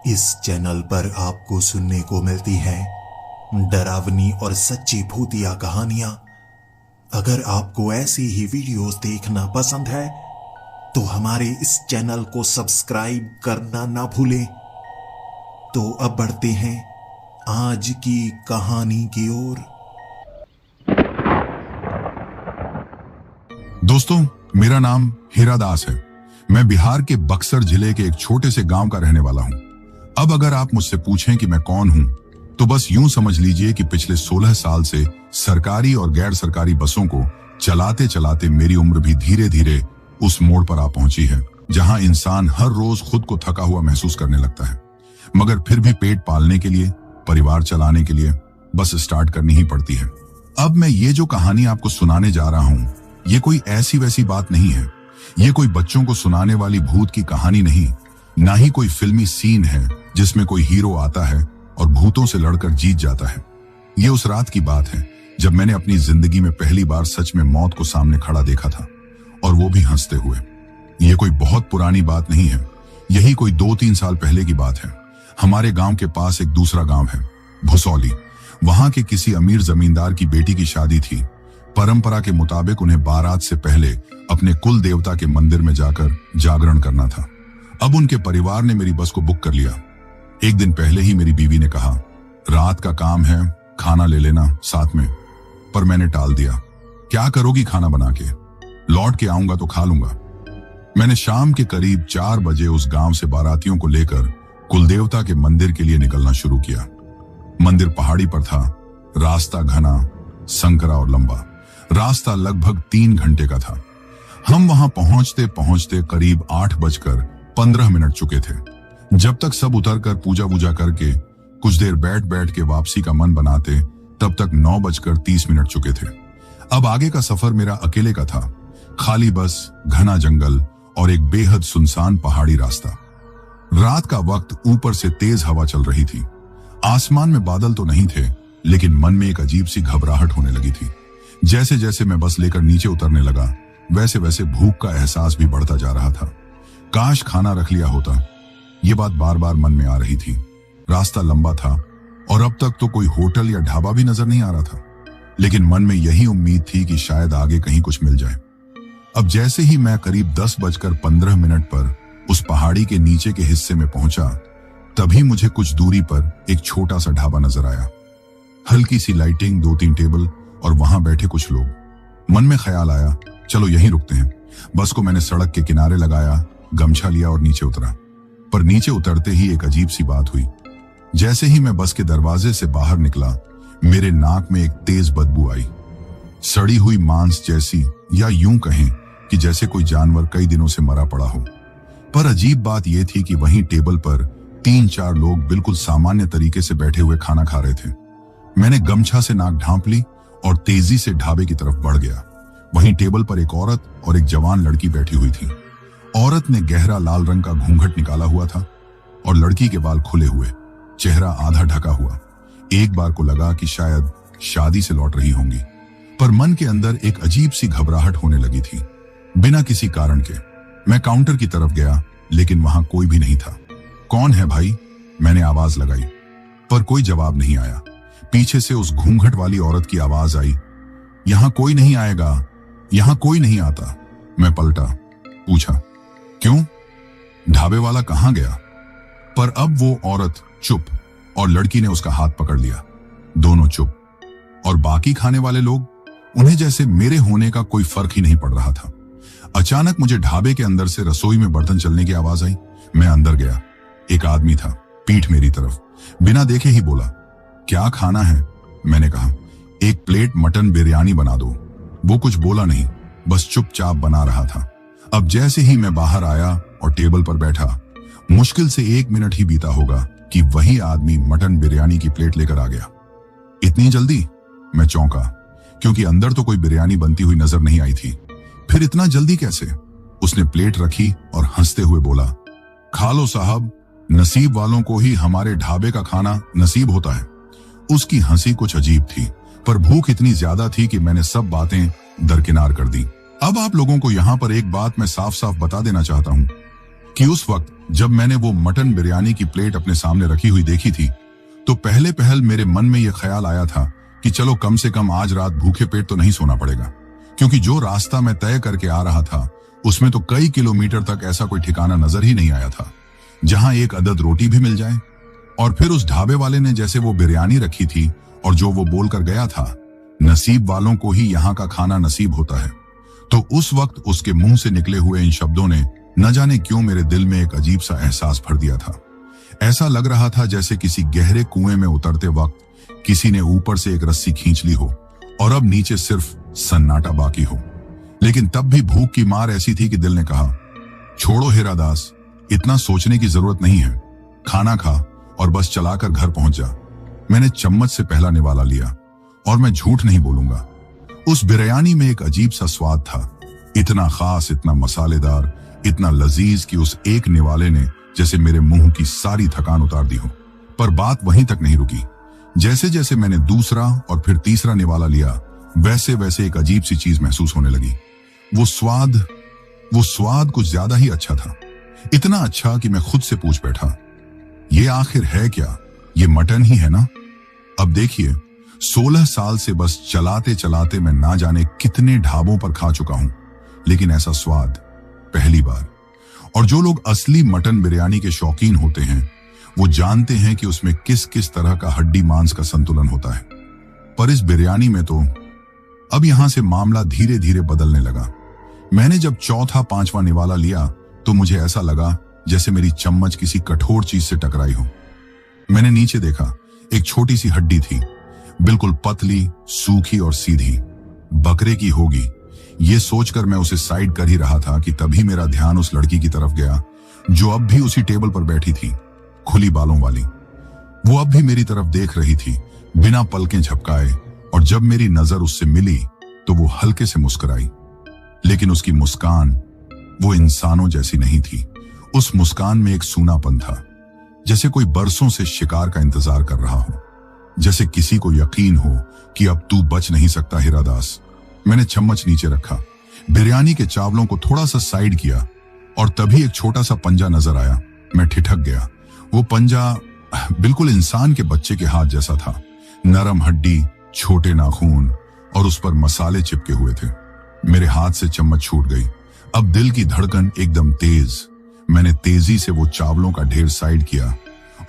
इस चैनल पर आपको सुनने को मिलती हैं डरावनी और सच्ची भूतिया कहानियां। अगर आपको ऐसी ही वीडियोस देखना पसंद है तो हमारे इस चैनल को सब्सक्राइब करना ना भूलें। तो अब बढ़ते हैं आज की कहानी की ओर। दोस्तों, मेरा नाम हीरा दास है। मैं बिहार के बक्सर जिले के एक छोटे से गांव का रहने वाला हूं। अब अगर आप मुझसे पूछें कि मैं कौन हूं, तो बस यूं समझ लीजिए कि पिछले 16 साल से सरकारी और गैर सरकारी बसों को चलाते चलाते मेरी उम्र भी धीरे धीरे उस मोड़ पर आ पहुंची है जहां इंसान हर रोज खुद को थका हुआ महसूस करने लगता है, मगर फिर भी पेट पालने के लिए, परिवार चलाने के लिए बस स्टार्ट करनी ही पड़ती है। अब मैं ये जो कहानी आपको सुनाने जा रहा हूं, ये कोई ऐसी वैसी बात नहीं है। ये कोई बच्चों को सुनाने वाली भूत की कहानी नहीं, ना ही कोई फिल्मी सीन है जिसमें कोई हीरो आता है और भूतों से लड़कर जीत जाता है। ये उस रात की बात है जब मैंने अपनी जिंदगी में पहली बार सच में मौत को सामने खड़ा देखा था, और वो भी हंसते हुए। ये कोई बहुत पुरानी बात नहीं है, यही कोई 2-3 साल पहले की बात है। हमारे गांव के पास एक दूसरा गांव है, भुसौली। वहां के किसी अमीर जमींदार की बेटी की शादी थी। परंपरा के मुताबिक उन्हें बारात से पहले अपने कुल देवता के मंदिर में जाकर जागरण करना था। अब उनके परिवार ने मेरी बस को बुक कर लिया। एक दिन पहले ही मेरी बीवी ने कहा, रात का काम है, खाना ले लेना साथ में। पर मैंने टाल दिया। क्या करोगी खाना बना के? लौट के आऊंगा तो खा लूंगा। मैंने शाम के करीब 4 बजे उस गांव से बारातियों को लेकर कुलदेवता के मंदिर के लिए निकलना शुरू किया। मंदिर पहाड़ी पर था, रास्ता घना, संकरा और लंबा। रास्ता लगभग 3 घंटे का था। हम वहां पहुंचते पहुंचते करीब 8:15 चुके थे। जब तक सब उतरकर पूजा वूजा करके कुछ देर बैठ बैठ के वापसी का मन बनाते, तब तक 9:30 चुके थे। अब आगे का सफर मेरा अकेले का था। खाली बस, घना जंगल और एक बेहद सुनसान पहाड़ी रास्ता। रात का वक्त, ऊपर से तेज हवा चल रही थी। आसमान में बादल तो नहीं थे, लेकिन मन में एक अजीब सी घबराहट होने लगी थी। जैसे जैसे मैं बस लेकर नीचे उतरने लगा, वैसे वैसे भूख का एहसास भी बढ़ता जा रहा था। काश खाना रख लिया होता। ये बात बार बार मन में आ रही थी। रास्ता लंबा था और अब तक तो कोई होटल या ढाबा भी नजर नहीं आ रहा था, लेकिन मन में यही उम्मीद थी कि शायद आगे कहीं कुछ मिल जाए। अब जैसे ही मैं करीब 10:15 पर उस पहाड़ी के नीचे के हिस्से में पहुंचा, तभी मुझे कुछ दूरी पर एक छोटा सा ढाबा नजर आया। हल्की सी लाइटिंग, 2-3 टेबल और वहां बैठे कुछ लोग। मन में ख्याल आया, चलो यहीं रुकते हैं। बस को मैंने सड़क के किनारे लगाया, गमछा लिया और नीचे उतरा। पर नीचे उतरते ही एक अजीब सी बात हुई। जैसे ही मैं बस के दरवाजे से बाहर निकला, मेरे नाक में एक तेज बदबू आई, सड़ी हुई मांस जैसी, या यूं कहें कि जैसे कोई जानवर कई दिनों से मरा पड़ा हो। पर अजीब बात यह थी कि वहीं टेबल पर 3-4 लोग बिल्कुल सामान्य तरीके से बैठे हुए खाना खा रहे थे। मैंने गमछा से नाक ढांप ली और तेजी से ढाबे की तरफ बढ़ गया। वहीं टेबल पर एक औरत और एक जवान लड़की बैठी हुई थी। औरत ने गहरा लाल रंग का घूंघट निकाला हुआ था और लड़की के बाल खुले हुए, चेहरा आधा ढका हुआ। एक बार को लगा कि शायद शादी से लौट रही होंगी, पर मन के अंदर एक अजीब सी घबराहट होने लगी थी, बिना किसी कारण के। मैं काउंटर की तरफ गया, लेकिन वहां कोई भी नहीं था। कौन है भाई? मैंने आवाज लगाई, पर कोई जवाब नहीं आया। पीछे से उस घूंघट वाली औरत की आवाज आई, यहां कोई नहीं आएगा, यहां कोई नहीं आता। मैं पलटा, पूछा, क्यों? ढाबे वाला कहां गया? पर अब वो औरत चुप और लड़की ने उसका हाथ पकड़ लिया। दोनों चुप, और बाकी खाने वाले लोग, उन्हें जैसे मेरे होने का कोई फर्क ही नहीं पड़ रहा था। अचानक मुझे ढाबे के अंदर से रसोई में बर्तन चलने की आवाज आई। मैं अंदर गया। एक आदमी था, पीठ मेरी तरफ, बिना देखे ही बोला, क्या खाना है? मैंने कहा, एक प्लेट मटन बिरयानी बना दो। वो कुछ बोला नहीं, बस चुपचाप बना रहा था। अब जैसे ही मैं बाहर आया और टेबल पर बैठा, मुश्किल से 1 मिनट ही बीता होगा कि वही आदमी मटन बिरयानी की प्लेट लेकर आ गया। इतनी जल्दी? मैं चौंका, क्योंकि अंदर तो कोई बिरयानी बनती हुई नजर नहीं आई थी। फिर इतना जल्दी कैसे? उसने प्लेट रखी और हंसते हुए बोला, खा लो साहब, नसीब वालों को ही हमारे ढाबे का खाना नसीब होता है। उसकी हंसी कुछ अजीब थी, पर भूख इतनी ज्यादा थी कि मैंने सब बातें दरकिनार कर दी। अब आप लोगों को यहाँ पर एक बात मैं साफ साफ बता देना चाहता हूँ। कि उस वक्त जब मैंने वो मटन बिरयानी की प्लेट अपने सामने रखी हुई देखी थी, तो पहले पहल मेरे मन में यह ख्याल आया था कि चलो कम से कम आज रात भूखे पेट तो नहीं सोना पड़ेगा, क्योंकि जो रास्ता मैं तय करके आ रहा था उसमें तो कई किलोमीटर तक ऐसा कोई ठिकाना नजर ही नहीं आया था जहां एक अदद रोटी भी मिल जाए। और फिर उस ढाबे वाले ने जैसे वो बिरयानी रखी थी और जो वो बोलकर गया था, नसीब वालों को ही यहाँ का खाना नसीब होता है, तो उस वक्त उसके मुंह से निकले हुए इन शब्दों ने न जाने क्यों मेरे दिल में एक अजीब सा एहसास भर दिया था। ऐसा लग रहा था जैसे किसी गहरे कुएं में उतरते वक्त किसी ने ऊपर से एक रस्सी खींच ली हो और अब नीचे सिर्फ सन्नाटा बाकी हो। लेकिन तब भी भूख की मार ऐसी थी कि दिल ने कहा, छोड़ो हीरा दास, इतना सोचने की जरूरत नहीं है, खाना खा और बस चलाकर घर पहुंच जा। मैंने चम्मच से पहला निवाला लिया और मैं झूठ नहीं बोलूंगा, उस बिरयानी में एक अजीब सा स्वाद था, इतना खास, इतना मसालेदार, इतना लजीज कि उस एक निवाले ने जैसे मेरे मुंह की सारी थकान उतार दी हो। पर बात वहीं तक नहीं रुकी। जैसे जैसे मैंने दूसरा और फिर तीसरा निवाला लिया, वैसे वैसे एक अजीब सी चीज महसूस होने लगी। वो स्वाद कुछ ज्यादा ही अच्छा था, इतना अच्छा कि मैं खुद से पूछ बैठा, ये आखिर है क्या? ये मटन ही है ना? अब देखिए, 16 साल से बस चलाते चलाते मैं ना जाने कितने ढाबों पर खा चुका हूं, लेकिन ऐसा स्वाद पहली बार। और जो लोग असली मटन बिरयानी के शौकीन होते हैं वो जानते हैं कि उसमें किस किस तरह का हड्डी मांस का संतुलन होता है। पर इस बिरयानी में तो अब यहां से मामला धीरे धीरे बदलने लगा। मैंने जब चौथा पांचवा निवाला लिया तो मुझे ऐसा लगा जैसे मेरी चम्मच किसी कठोर चीज से टकराई हो। मैंने नीचे देखा, एक छोटी सी हड्डी थी, बिल्कुल पतली, सूखी और सीधी, बकरे की होगी। ये सोचकर मैं उसे साइड कर ही रहा था कि तभी मेरा ध्यान उस लड़की की तरफ गया जो अब भी उसी टेबल पर बैठी थी, खुली बालों वाली। वो अब भी मेरी तरफ देख रही थी बिना पलकें झपकाए, और जब मेरी नजर उससे मिली तो वो हल्के से मुस्कुराई। लेकिन उसकी मुस्कान वो इंसानों जैसी नहीं थी। उस मुस्कान में एक सूनापन था, जैसे कोई बरसों से शिकार का इंतजार कर रहा हो, जैसे किसी को यकीन हो कि अब तू बच नहीं सकता हीरा दास। मैंने चम्मच नीचे रखा, बिरयानी के चावलों को थोड़ा सा साइड किया और तभी एक छोटा सा पंजा नजर आया। मैं ठिठक गया। वो पंजा बिल्कुल इंसान के बच्चे के हाथ जैसा था, नरम हड्डी, छोटे नाखून और उस पर मसाले चिपके हुए थे। मेरे हाथ से चम्मच छूट गई। अब दिल की धड़कन एकदम तेज। मैंने तेजी से वो चावलों का ढेर साइड किया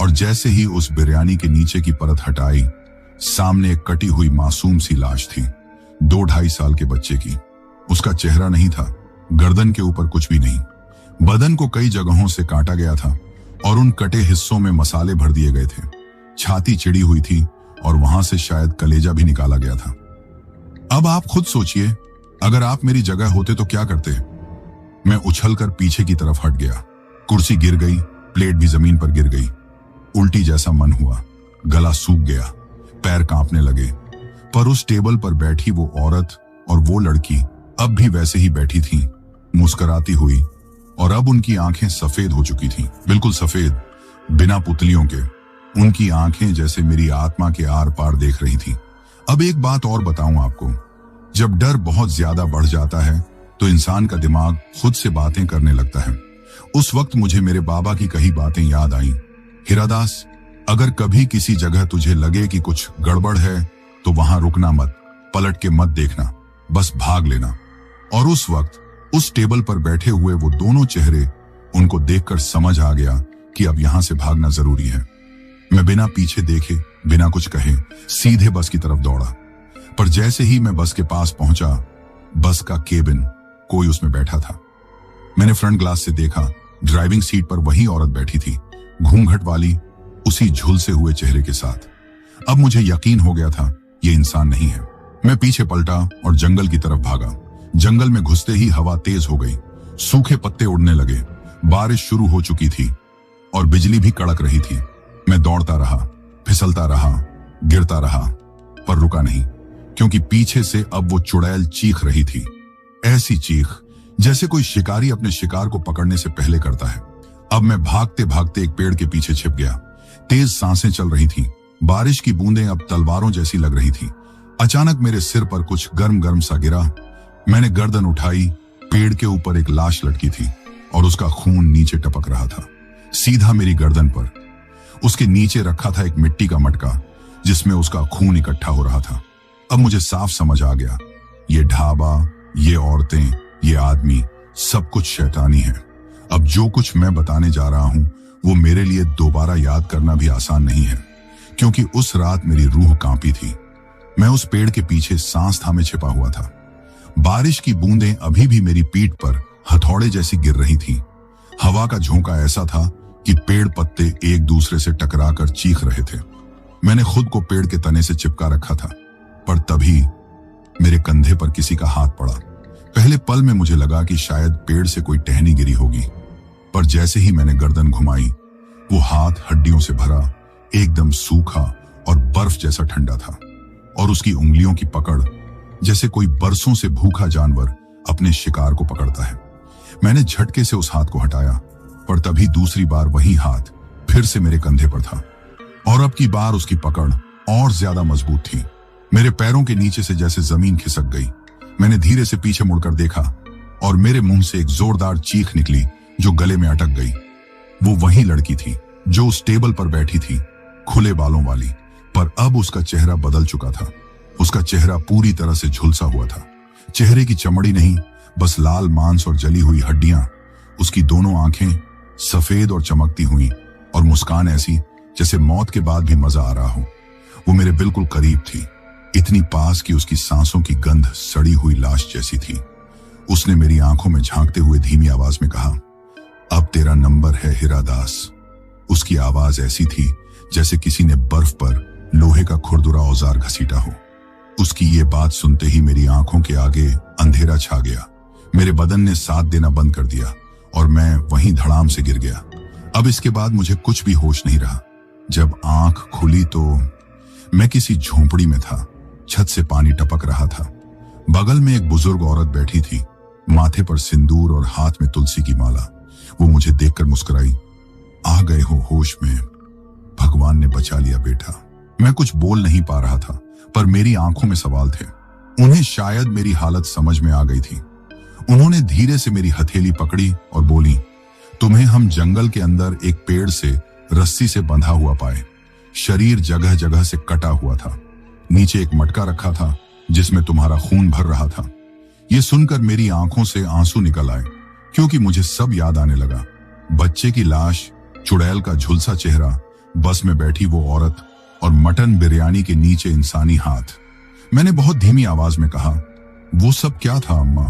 और जैसे ही उस बिरयानी के नीचे की परत हटाई, सामने एक कटी हुई मासूम सी लाश थी, 2-2.5 साल के बच्चे की। उसका चेहरा नहीं था, गर्दन के ऊपर कुछ भी नहीं। बदन को कई जगहों से काटा गया था और उन कटे हिस्सों में मसाले भर दिए गए थे। छाती चिड़ी हुई थी और वहां से शायद कलेजा भी निकाला गया था। अब आप खुद सोचिए, अगर आप मेरी जगह होते तो क्या करते? मैं उछलकर पीछे की तरफ हट गया। कुर्सी गिर गई, प्लेट भी जमीन पर गिर गई। उल्टी जैसा मन हुआ, गला सूख गया, पैर कांपने लगे। पर उस टेबल पर बैठी वो औरत और वो लड़की अब भी वैसे ही बैठी थीं, मुस्कुराती हुई, और अब उनकी आंखें सफेद हो चुकी थीं, बिल्कुल सफेद, बिना पुतलियों के। उनकी आंखें जैसे मेरी आत्मा के आर पार देख रही थीं। अब एक बात और बताऊं आपको, जब डर बहुत ज्यादा बढ़ जाता है तो इंसान का दिमाग खुद से बातें करने लगता है। उस वक्त मुझे मेरे बाबा की कही बातें याद आईं। हीरा दास, अगर कभी किसी जगह तुझे लगे कि कुछ गड़बड़ है तो वहां रुकना मत, पलट के मत देखना, बस भाग लेना। और उस वक्त उस टेबल पर बैठे हुए वो दोनों चेहरे, उनको देखकर समझ आ गया कि अब यहां से भागना जरूरी है। मैं बिना पीछे देखे, बिना कुछ कहे, सीधे बस की तरफ दौड़ा। पर जैसे ही मैं बस के पास पहुंचा, बस का केबिन, कोई उसमें बैठा था। मैंने फ्रंट ग्लास से देखा, ड्राइविंग सीट पर वही औरत बैठी थी, घूंघट वाली, उसी झुलसे हुए चेहरे के साथ। अब मुझे यकीन हो गया था ये इंसान नहीं है। मैं पीछे पलटा और जंगल की तरफ भागा। जंगल में घुसते ही हवा तेज हो गई, सूखे पत्ते उड़ने लगे, बारिश शुरू हो चुकी थी और बिजली भी कड़क रही थी। मैं दौड़ता रहा, फिसलता रहा, गिरता रहा, पर रुका नहीं, क्योंकि पीछे से अब वो चुड़ैल चीख रही थी। ऐसी चीख जैसे कोई शिकारी अपने शिकार को पकड़ने से पहले करता है। अब मैं भागते भागते एक पेड़ के पीछे छिप गया। तेज सांसें चल रही थीं, बारिश की बूंदें अब तलवारों जैसी लग रही थीं। अचानक मेरे सिर पर कुछ गर्म गर्म सा गिरा। मैंने गर्दन उठाई, पेड़ के ऊपर एक लाश लटकी थी और उसका खून नीचे टपक रहा था, सीधा मेरी गर्दन पर। उसके नीचे रखा था एक मिट्टी का मटका जिसमें उसका खून इकट्ठा हो रहा था। अब मुझे साफ समझ आ गया, ये ढाबा, ये औरतें, ये आदमी, सब कुछ शैतानी है। अब जो कुछ मैं बताने जा रहा हूं वो मेरे लिए दोबारा याद करना भी आसान नहीं है, क्योंकि उस रात मेरी रूह कांपी थी। मैं उस पेड़ के पीछे सांस थामे छिपा हुआ था। बारिश की बूंदें अभी भी मेरी पीठ पर हथौड़े जैसी गिर रही थीं। हवा का झोंका ऐसा था कि पेड़ पत्ते एक दूसरे से टकराकर चीख रहे थे। मैंने खुद को पेड़ के तने से चिपका रखा था, पर तभी मेरे कंधे पर किसी का हाथ पड़ा। पहले पल में मुझे लगा कि शायद पेड़ से कोई टहनी गिरी होगी, पर जैसे ही मैंने गर्दन घुमाई, वो हाथ हड्डियों से भरा, एकदम सूखा और बर्फ जैसा ठंडा था, और उसकी उंगलियों की पकड़ जैसे कोई बरसों से भूखा जानवर अपने शिकार को पकड़ता है। मैंने झटके से उस हाथ को हटाया, पर तभी दूसरी बार वही हाथ फिर से मेरे कंधे पर था, और अब की बार उसकी पकड़ और ज्यादा मजबूत थी। मेरे पैरों के नीचे से जैसे जमीन खिसक गई। मैंने धीरे से पीछे मुड़कर देखा और मेरे मुंह से एक जोरदार चीख निकली जो गले में अटक गई। वो वही लड़की थी जो उस टेबल पर बैठी थी, खुले बालों वाली, पर अब उसका चेहरा बदल चुका था। उसका चेहरा पूरी तरह से झुलसा हुआ था। चेहरे की चमड़ी नहीं, बस लाल मांस और जली हुई हड्डियां। उसकी दोनों आंखें सफेद और चमकती हुई, और मुस्कान ऐसी जैसे मौत के बाद भी मजा आ रहा हो। वो मेरे बिल्कुल करीब थी, इतनी पास कि उसकी सांसों की गंध सड़ी हुई लाश जैसी थी। उसने मेरी आंखों में झांकते हुए धीमी आवाज में कहा, अब तेरा नंबर है हीरा दास। उसकी आवाज ऐसी थी जैसे किसी ने बर्फ पर लोहे का खुरदुरा औजार घसीटा हो। उसकी ये बात सुनते ही मेरी आंखों के आगे अंधेरा छा गया। मेरे बदन ने साथ देना बंद कर दिया और मैं वहीं धड़ाम से गिर गया। अब इसके बाद मुझे कुछ भी होश नहीं रहा। जब आंख खुली तो मैं किसी झोंपड़ी में था। छत से पानी टपक रहा था। बगल में एक बुजुर्ग औरत बैठी थी, माथे पर सिंदूर और हाथ में तुलसी की माला। वो मुझे देखकर मुस्कुराई। आ गए हो होश में, भगवान ने बचा लिया बेटा। मैं कुछ बोल नहीं पा रहा था, पर मेरी आंखों में सवाल थे। उन्हें शायद मेरी हालत समझ में आ गई थी। उन्होंने धीरे से मेरी हथेली पकड़ी और बोली, तुम्हें हम जंगल के अंदर एक पेड़ से रस्सी से बंधा हुआ पाए। शरीर जगह जगह से कटा हुआ था। नीचे एक मटका रखा था जिसमें तुम्हारा खून भर रहा था। यह सुनकर मेरी आंखों से आंसू निकल आए, क्योंकि मुझे सब याद आने लगा। बच्चे की लाश, चुड़ैल का झुलसा चेहरा, बस में बैठी वो औरत और मटन बिरयानी के नीचे इंसानी हाथ। मैंने बहुत धीमी आवाज में कहा, वो सब क्या था अम्मा?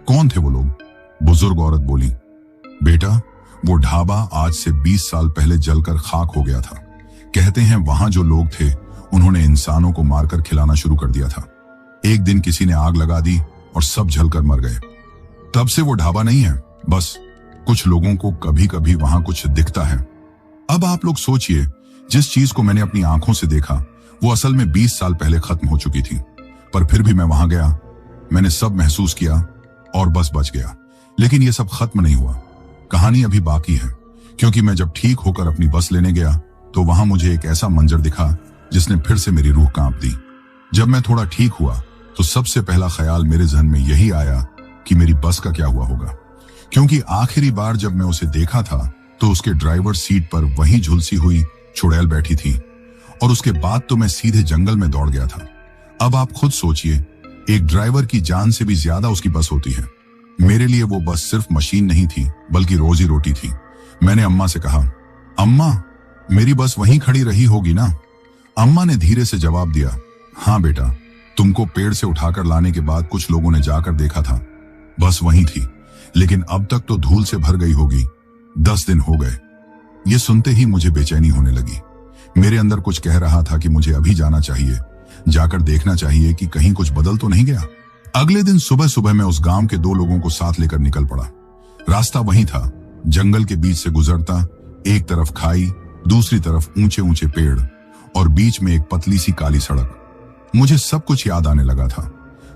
कौन थे वो लोग? बुजुर्ग औरत बोली, बेटा वो ढाबा आज से 20 साल पहले जलकर खाक हो गया था। कहते हैं वहां जो लोग थे उन्होंने इंसानों को मारकर खिलाना शुरू कर दिया था। एक दिन किसी ने आग लगा दी और सब जलकर मर गए। तब से वो ढाबा नहीं है, बस कुछ लोगों को कभी कभी वहां कुछ दिखता है। अब आप लोग सोचिए, जिस चीज को मैंने अपनी आंखों से देखा वो असल में 20 साल पहले खत्म हो चुकी थी, पर फिर भी मैं वहां गया। मैंने सब महसूस किया और बस बच गया। लेकिन ये सब खत्म नहीं हुआ। कहानी अभी बाकी है, क्योंकि मैं जब ठीक होकर अपनी बस लेने गया तो वहां मुझे एक ऐसा मंजर दिखा जिसने फिर से मेरी रूह कांप दी। जब मैं थोड़ा ठीक हुआ तो सबसे पहला ख्याल मेरे जहन में यही आया कि मेरी बस का क्या हुआ होगा, क्योंकि आखिरी बार जब मैं उसे देखा था तो उसके ड्राइवर सीट पर वही झुलसी हुई चुड़ैल बैठी थी, और उसके बाद तो मैं सीधे जंगल में दौड़ गया था। अब आप खुद सोचिए, एक ड्राइवर की जान से भी ज्यादा उसकी बस होती है। मेरे लिए वो बस सिर्फ मशीन नहीं थी, बल्कि रोजी रोटी थी। मैंने अम्मा से कहा, अम्मा मेरी बस वहीं खड़ी रही होगी ना? अम्मा ने धीरे से जवाब दिया, हाँ बेटा, तुमको पेड़ से उठाकर लाने के बाद कुछ लोगों ने जाकर देखा था, बस वहीं थी, लेकिन अब तक तो धूल से भर गई होगी। 10 दिन हो गए। ये सुनते ही मुझे बेचैनी होने लगी। मेरे अंदर कुछ कह रहा था कि मुझे अभी जाना चाहिए, जाकर देखना चाहिए कि कहीं कुछ बदल तो नहीं गया। अगले दिन सुबह सुबह मैं उस गांव के 2 लोगों को साथ लेकर निकल पड़ा। रास्ता वही था, जंगल के बीच से गुजरता। एक तरफ खाई, दूसरी तरफ ऊंचे ऊंचे पेड़ और बीच में एक पतली सी काली सड़क। मुझे सब कुछ याद आने लगा था,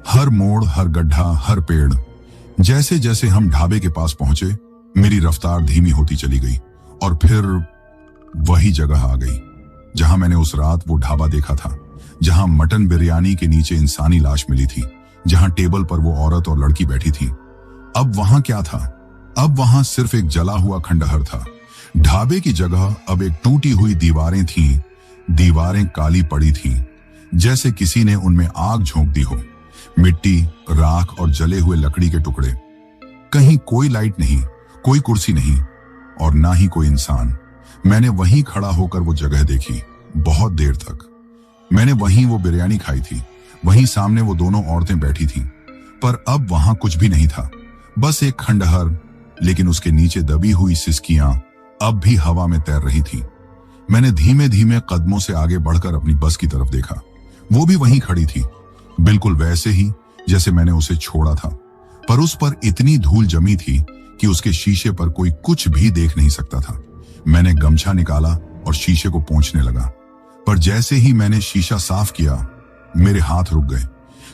हर मोड़, हर गड्ढा, हर पेड़। जैसे जैसे हम ढाबे के पास पहुंचे, मेरी रफ्तार धीमी होती चली गई और फिर वही जगह आ गई जहां मैंने उस रात वो ढाबा देखा था, जहां मटन बिरयानी के नीचे इंसानी लाश मिली थी, जहां टेबल पर वो औरत और लड़की बैठी थी। अब वहां क्या था? अब वहां सिर्फ एक जला हुआ खंडहर था। ढाबे की जगह अब एक टूटी हुई दीवारें थीं। दीवारें काली पड़ी थीं, जैसे किसी ने उनमें आग झोंक दी हो। मिट्टी, राख और जले हुए लकड़ी के टुकड़े। कहीं कोई लाइट नहीं, कोई कुर्सी नहीं और ना ही कोई इंसान। मैंने वहीं खड़ा होकर वो जगह देखी, बहुत देर तक। मैंने वहीं वो बिरयानी खाई थी, वहीं सामने वो दोनों औरतें बैठी थीं। पर अब वहां कुछ भी नहीं था, बस एक खंडहर, लेकिन उसके नीचे दबी हुई सिसकियां अब भी हवा में तैर रही थीं। मैंने धीमे धीमे कदमों से आगे बढ़कर अपनी बस की तरफ देखा। वो भी वहीं खड़ी थी, बिल्कुल वैसे ही जैसे मैंने उसे छोड़ा था। पर उस पर इतनी धूल जमी थी कि उसके शीशे पर कोई कुछ भी देख नहीं सकता था। मैंने गमछा निकाला और शीशे को पोंछने लगा, पर जैसे ही मैंने शीशा साफ किया, मेरे हाथ रुक गए,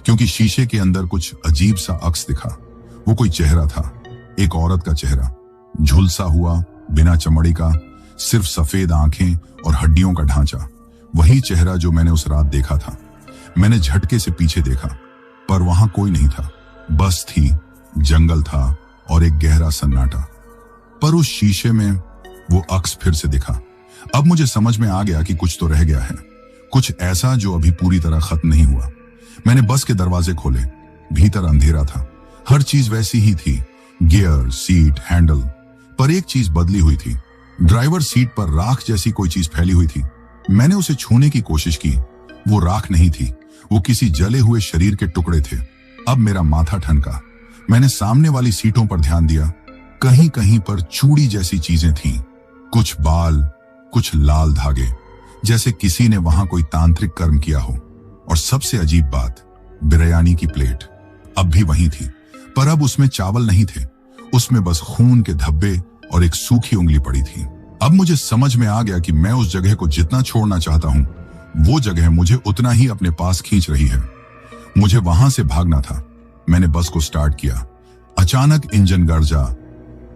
क्योंकि शीशे के अंदर कुछ अजीब सा अक्स दिखा। वो कोई चेहरा था, एक औरत का चेहरा, झुलसा हुआ, बिना चमड़ी का, सिर्फ सफेद आंखें और हड्डियों का ढांचा। वही चेहरा जो मैंने उस रात देखा था। मैंने झटके से पीछे देखा, पर वहां कोई नहीं था, बस थी, जंगल था और एक गहरा सन्नाटा। पर उस शीशे में वो अक्स फिर से दिखा। अब मुझे समझ में आ गया कि कुछ तो रह गया है, कुछ ऐसा जो अभी पूरी तरह खत्म नहीं हुआ। मैंने बस के दरवाजे खोले। भीतर अंधेरा था, हर चीज वैसी ही थी, गियर, सीट, हैंडल। पर एक चीज बदली हुई थी। ड्राइवर सीट पर राख जैसी कोई चीज फैली हुई थी। मैंने उसे छूने की कोशिश की। वो राख नहीं थी, वो किसी जले हुए शरीर के टुकड़े थे। अब मेरा माथा ठनका। मैंने सामने वाली सीटों पर ध्यान दिया। कहीं कहीं पर चूड़ी जैसी चीजें थीं, कुछ बाल, कुछ लाल धागे, जैसे किसी ने वहां कोई तांत्रिक कर्म किया हो। और सबसे अजीब बात, बिरयानी की प्लेट अब भी वहीं थी, पर अब उसमें चावल नहीं थे, उसमें बस खून के धब्बे और एक सूखी उंगली पड़ी थी। अब मुझे समझ में आ गया कि मैं उस जगह को जितना छोड़ना चाहता हूं, वो जगह मुझे उतना ही अपने पास खींच रही है। मुझे वहां से भागना था। मैंने बस को स्टार्ट किया। अचानक इंजन गरजा,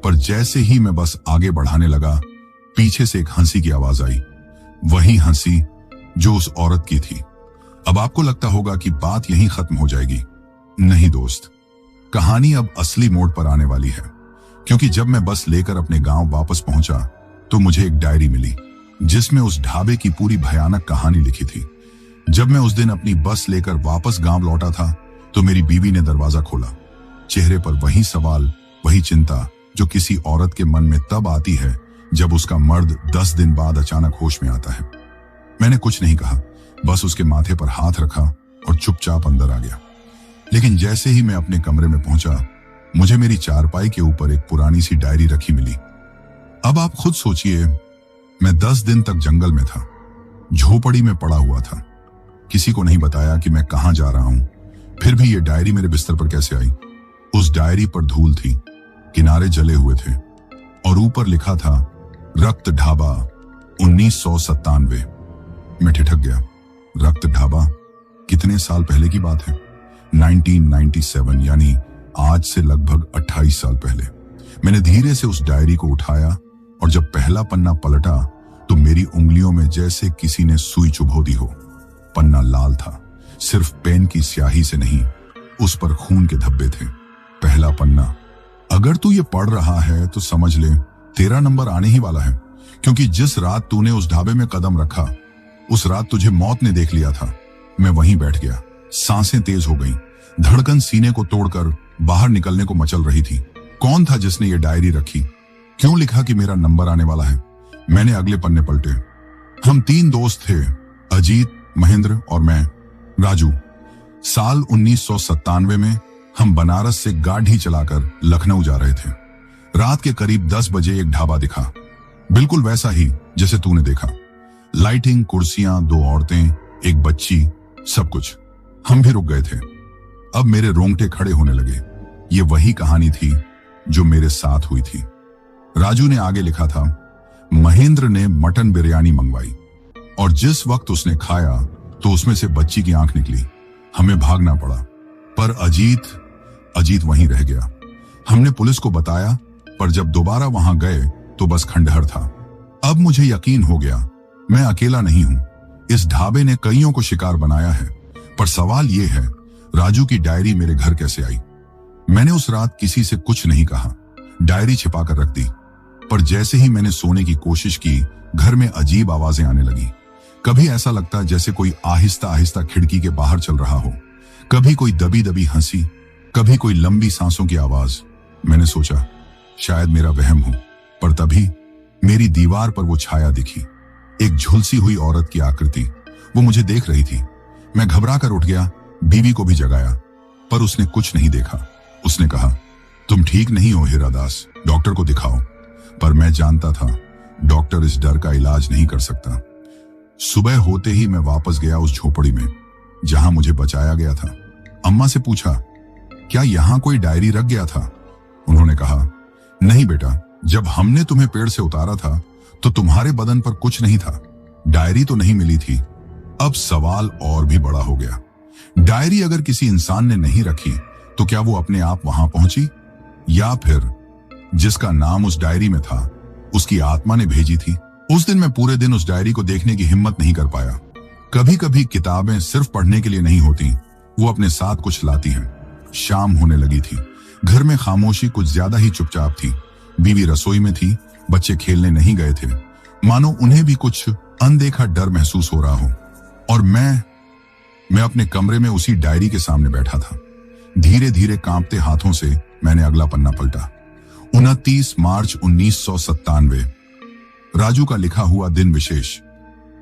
पर जैसे ही मैं बस आगे बढ़ाने लगा, पीछे से एक हंसी की आवाज आई। वही हंसी जो उस औरत की थी। अब आपको लगता होगा कि बात यहीं खत्म हो जाएगी। नहीं दोस्त, कहानी अब असली मोड़ पर आने वाली है, क्योंकि जब मैं बस लेकर अपने गांव वापस पहुंचा तो मुझे एक डायरी मिली, जिसमें उस ढाबे की पूरी भयानक कहानी लिखी थी। जब मैं उस दिन अपनी बस लेकर वापस गांव लौटा था तो मेरी बीवी ने दरवाजा खोला। चेहरे पर वही सवाल, वही चिंता जो किसी औरत के मन में तब आती है जब उसका मर्द 10 दिन बाद अचानक होश में आता है। मैंने कुछ नहीं कहा, बस उसके माथे पर हाथ रखा और चुपचाप अंदर आ गया। लेकिन जैसे ही मैं अपने कमरे में पहुंचा, मुझे मेरी चारपाई के ऊपर एक पुरानी सी डायरी रखी मिली। अब आप खुद सोचिए, मैं 10 दिन तक जंगल में था, झोपड़ी में पड़ा हुआ था। किसी को नहीं बताया कि मैं कहां जा रहा हूं। फिर भी ये डायरी मेरे बिस्तर पर कैसे आई? उस डायरी पर धूल थी, किनारे जले हुए थे और ऊपर लिखा था, रक्त ढाबा 1997। मैं ठिठक गया। रक्त ढाबा? कितने साल पहले की बात है? 1997, यानी आज से लगभग 28 साल पहले। मैंने धीरे से उस डायरी को उठाया और जब पहला पन्ना पलटा तो मेरी उंगलियों में जैसे किसी ने सुई चुभो दी हो। पन्ना लाल था, सिर्फ पेन की स्याही से नहीं, उस पर खून के धब्बे थे। पहला पन्ना, अगर तू ये पढ़ रहा है तो समझ ले तेरा नंबर आने ही वाला है, क्योंकि जिस रात तूने उस ढाबे में कदम रखा, उस रात तुझे मौत ने देख लिया था। मैं वहीं बैठ गया। सांसें तेज हो गईं, धड़कन सीने को तोड़कर बाहर निकलने को मचल रही थी। कौन था जिसने ये डायरी रखी? क्यों लिखा कि मेरा नंबर आने वाला है? मैंने अगले पन्ने पलटे। हम 3 दोस्त थे, अजीत, महेंद्र और मैं, राजू। साल 1997 में हम बनारस से गाड़ी चलाकर लखनऊ जा रहे थे। रात के करीब 10 बजे एक ढाबा दिखा, बिल्कुल वैसा ही जैसे तूने देखा। लाइटिंग, कुर्सियां, 2 औरतें, एक बच्ची, सब कुछ। हम भी रुक गए थे। अब मेरे रोंगटे खड़े होने लगे। ये वही कहानी थी जो मेरे साथ हुई थी। राजू ने आगे लिखा था, महेंद्र ने मटन बिरयानी मंगवाई और जिस वक्त उसने खाया तो उसमें से बच्ची की आंख निकली। हमें भागना पड़ा, पर अजीत वहीं रह गया। हमने पुलिस को बताया, पर जब दोबारा वहां गए तो बस खंडहर था। अब मुझे यकीन हो गया, मैं अकेला नहीं हूं। इस ढाबे ने कईयों को शिकार बनाया है। पर सवाल यह है, राजू की डायरी मेरे घर कैसे आई? मैंने उस रात किसी से कुछ नहीं कहा, डायरी छिपा कर रख दी। पर जैसे ही मैंने सोने की कोशिश की, घर में अजीब आवाजें आने लगी। कभी ऐसा लगता जैसे कोई आहिस्ता आहिस्ता खिड़की के बाहर चल रहा हो, कभी कोई दबी दबी हंसी, कभी कोई लंबी सांसों की आवाज। मैंने सोचा शायद मेरा वहम हो, पर तभी मेरी दीवार पर वो छाया दिखी, एक झुलसी हुई औरत की आकृति। वो मुझे देख रही थी। मैं घबरा कर उठ गया, बीवी को भी जगाया, पर उसने कुछ नहीं देखा। उसने कहा, तुम ठीक नहीं हो हीरा दास, डॉक्टर को दिखाओ। पर मैं जानता था डॉक्टर इस डर का इलाज नहीं कर सकता। सुबह होते ही मैं वापस गया उस झोपड़ी में जहां मुझे बचाया गया था। अम्मा से पूछा, क्या यहां कोई डायरी रख गया था? उन्होंने कहा, नहीं बेटा, जब हमने तुम्हें पेड़ से उतारा था तो तुम्हारे बदन पर कुछ नहीं था, डायरी तो नहीं मिली थी। अब सवाल और भी बड़ा हो गया। डायरी अगर किसी इंसान ने नहीं रखी तो क्या वो अपने आप वहां पहुंची, या फिर जिसका नाम उस डायरी में था उसकी आत्मा ने भेजी थी? उस दिन मैं पूरे दिन उस डायरी को देखने की हिम्मत नहीं कर पाया। कभी कभी किताबें सिर्फ पढ़ने के लिए नहीं होती, वो अपने साथ कुछ लाती हैं। शाम होने लगी थी। घर में खामोशी कुछ ज्यादा ही चुपचाप थी। बीवी रसोई में थी, बच्चे खेलने नहीं गए थे, मानो उन्हें भी कुछ अनदेखा डर महसूस हो रहा हो। और मैं अपने कमरे में उसी डायरी के सामने बैठा था। धीरे धीरे कांपते हाथों से मैंने अगला पन्ना पलटा। 29 मार्च 1997, राजू का लिखा हुआ दिन विशेष।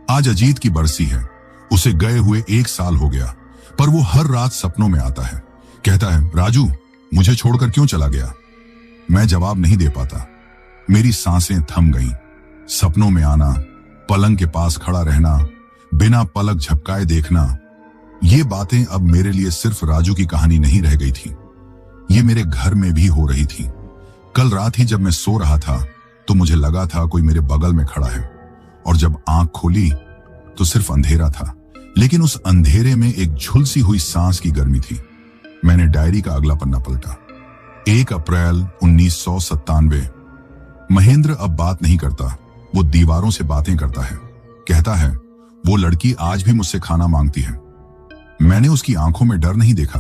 आज अजीत की बरसी है। उसे गए हुए 1 साल हो गया, पर वो हर रात सपनों में आता है। कहता है, राजू मुझे छोड़कर क्यों चला गया? मैं जवाब नहीं दे पाता। मेरी सांसें थम गईं। सपनों में आना, पलंग के पास खड़ा रहना, बिना पलक झपकाए देखना, ये बातें अब मेरे लिए सिर्फ राजू की कहानी नहीं रह गई थी, ये मेरे घर में भी हो रही थी। कल रात ही जब मैं सो रहा था तो मुझे लगा था कोई मेरे बगल में खड़ा है, और जब आंख खोली तो सिर्फ अंधेरा था, लेकिन उस अंधेरे में एक झुलसी हुई सांस की गर्मी थी। मैंने डायरी का अगला पन्ना पलटा। 1 अप्रैल 1997। महेंद्र अब बात नहीं करता, वो दीवारों से बातें करता है। कहता है, वो लड़की आज भी मुझसे खाना मांगती है। मैंने उसकी आंखों में डर नहीं देखा,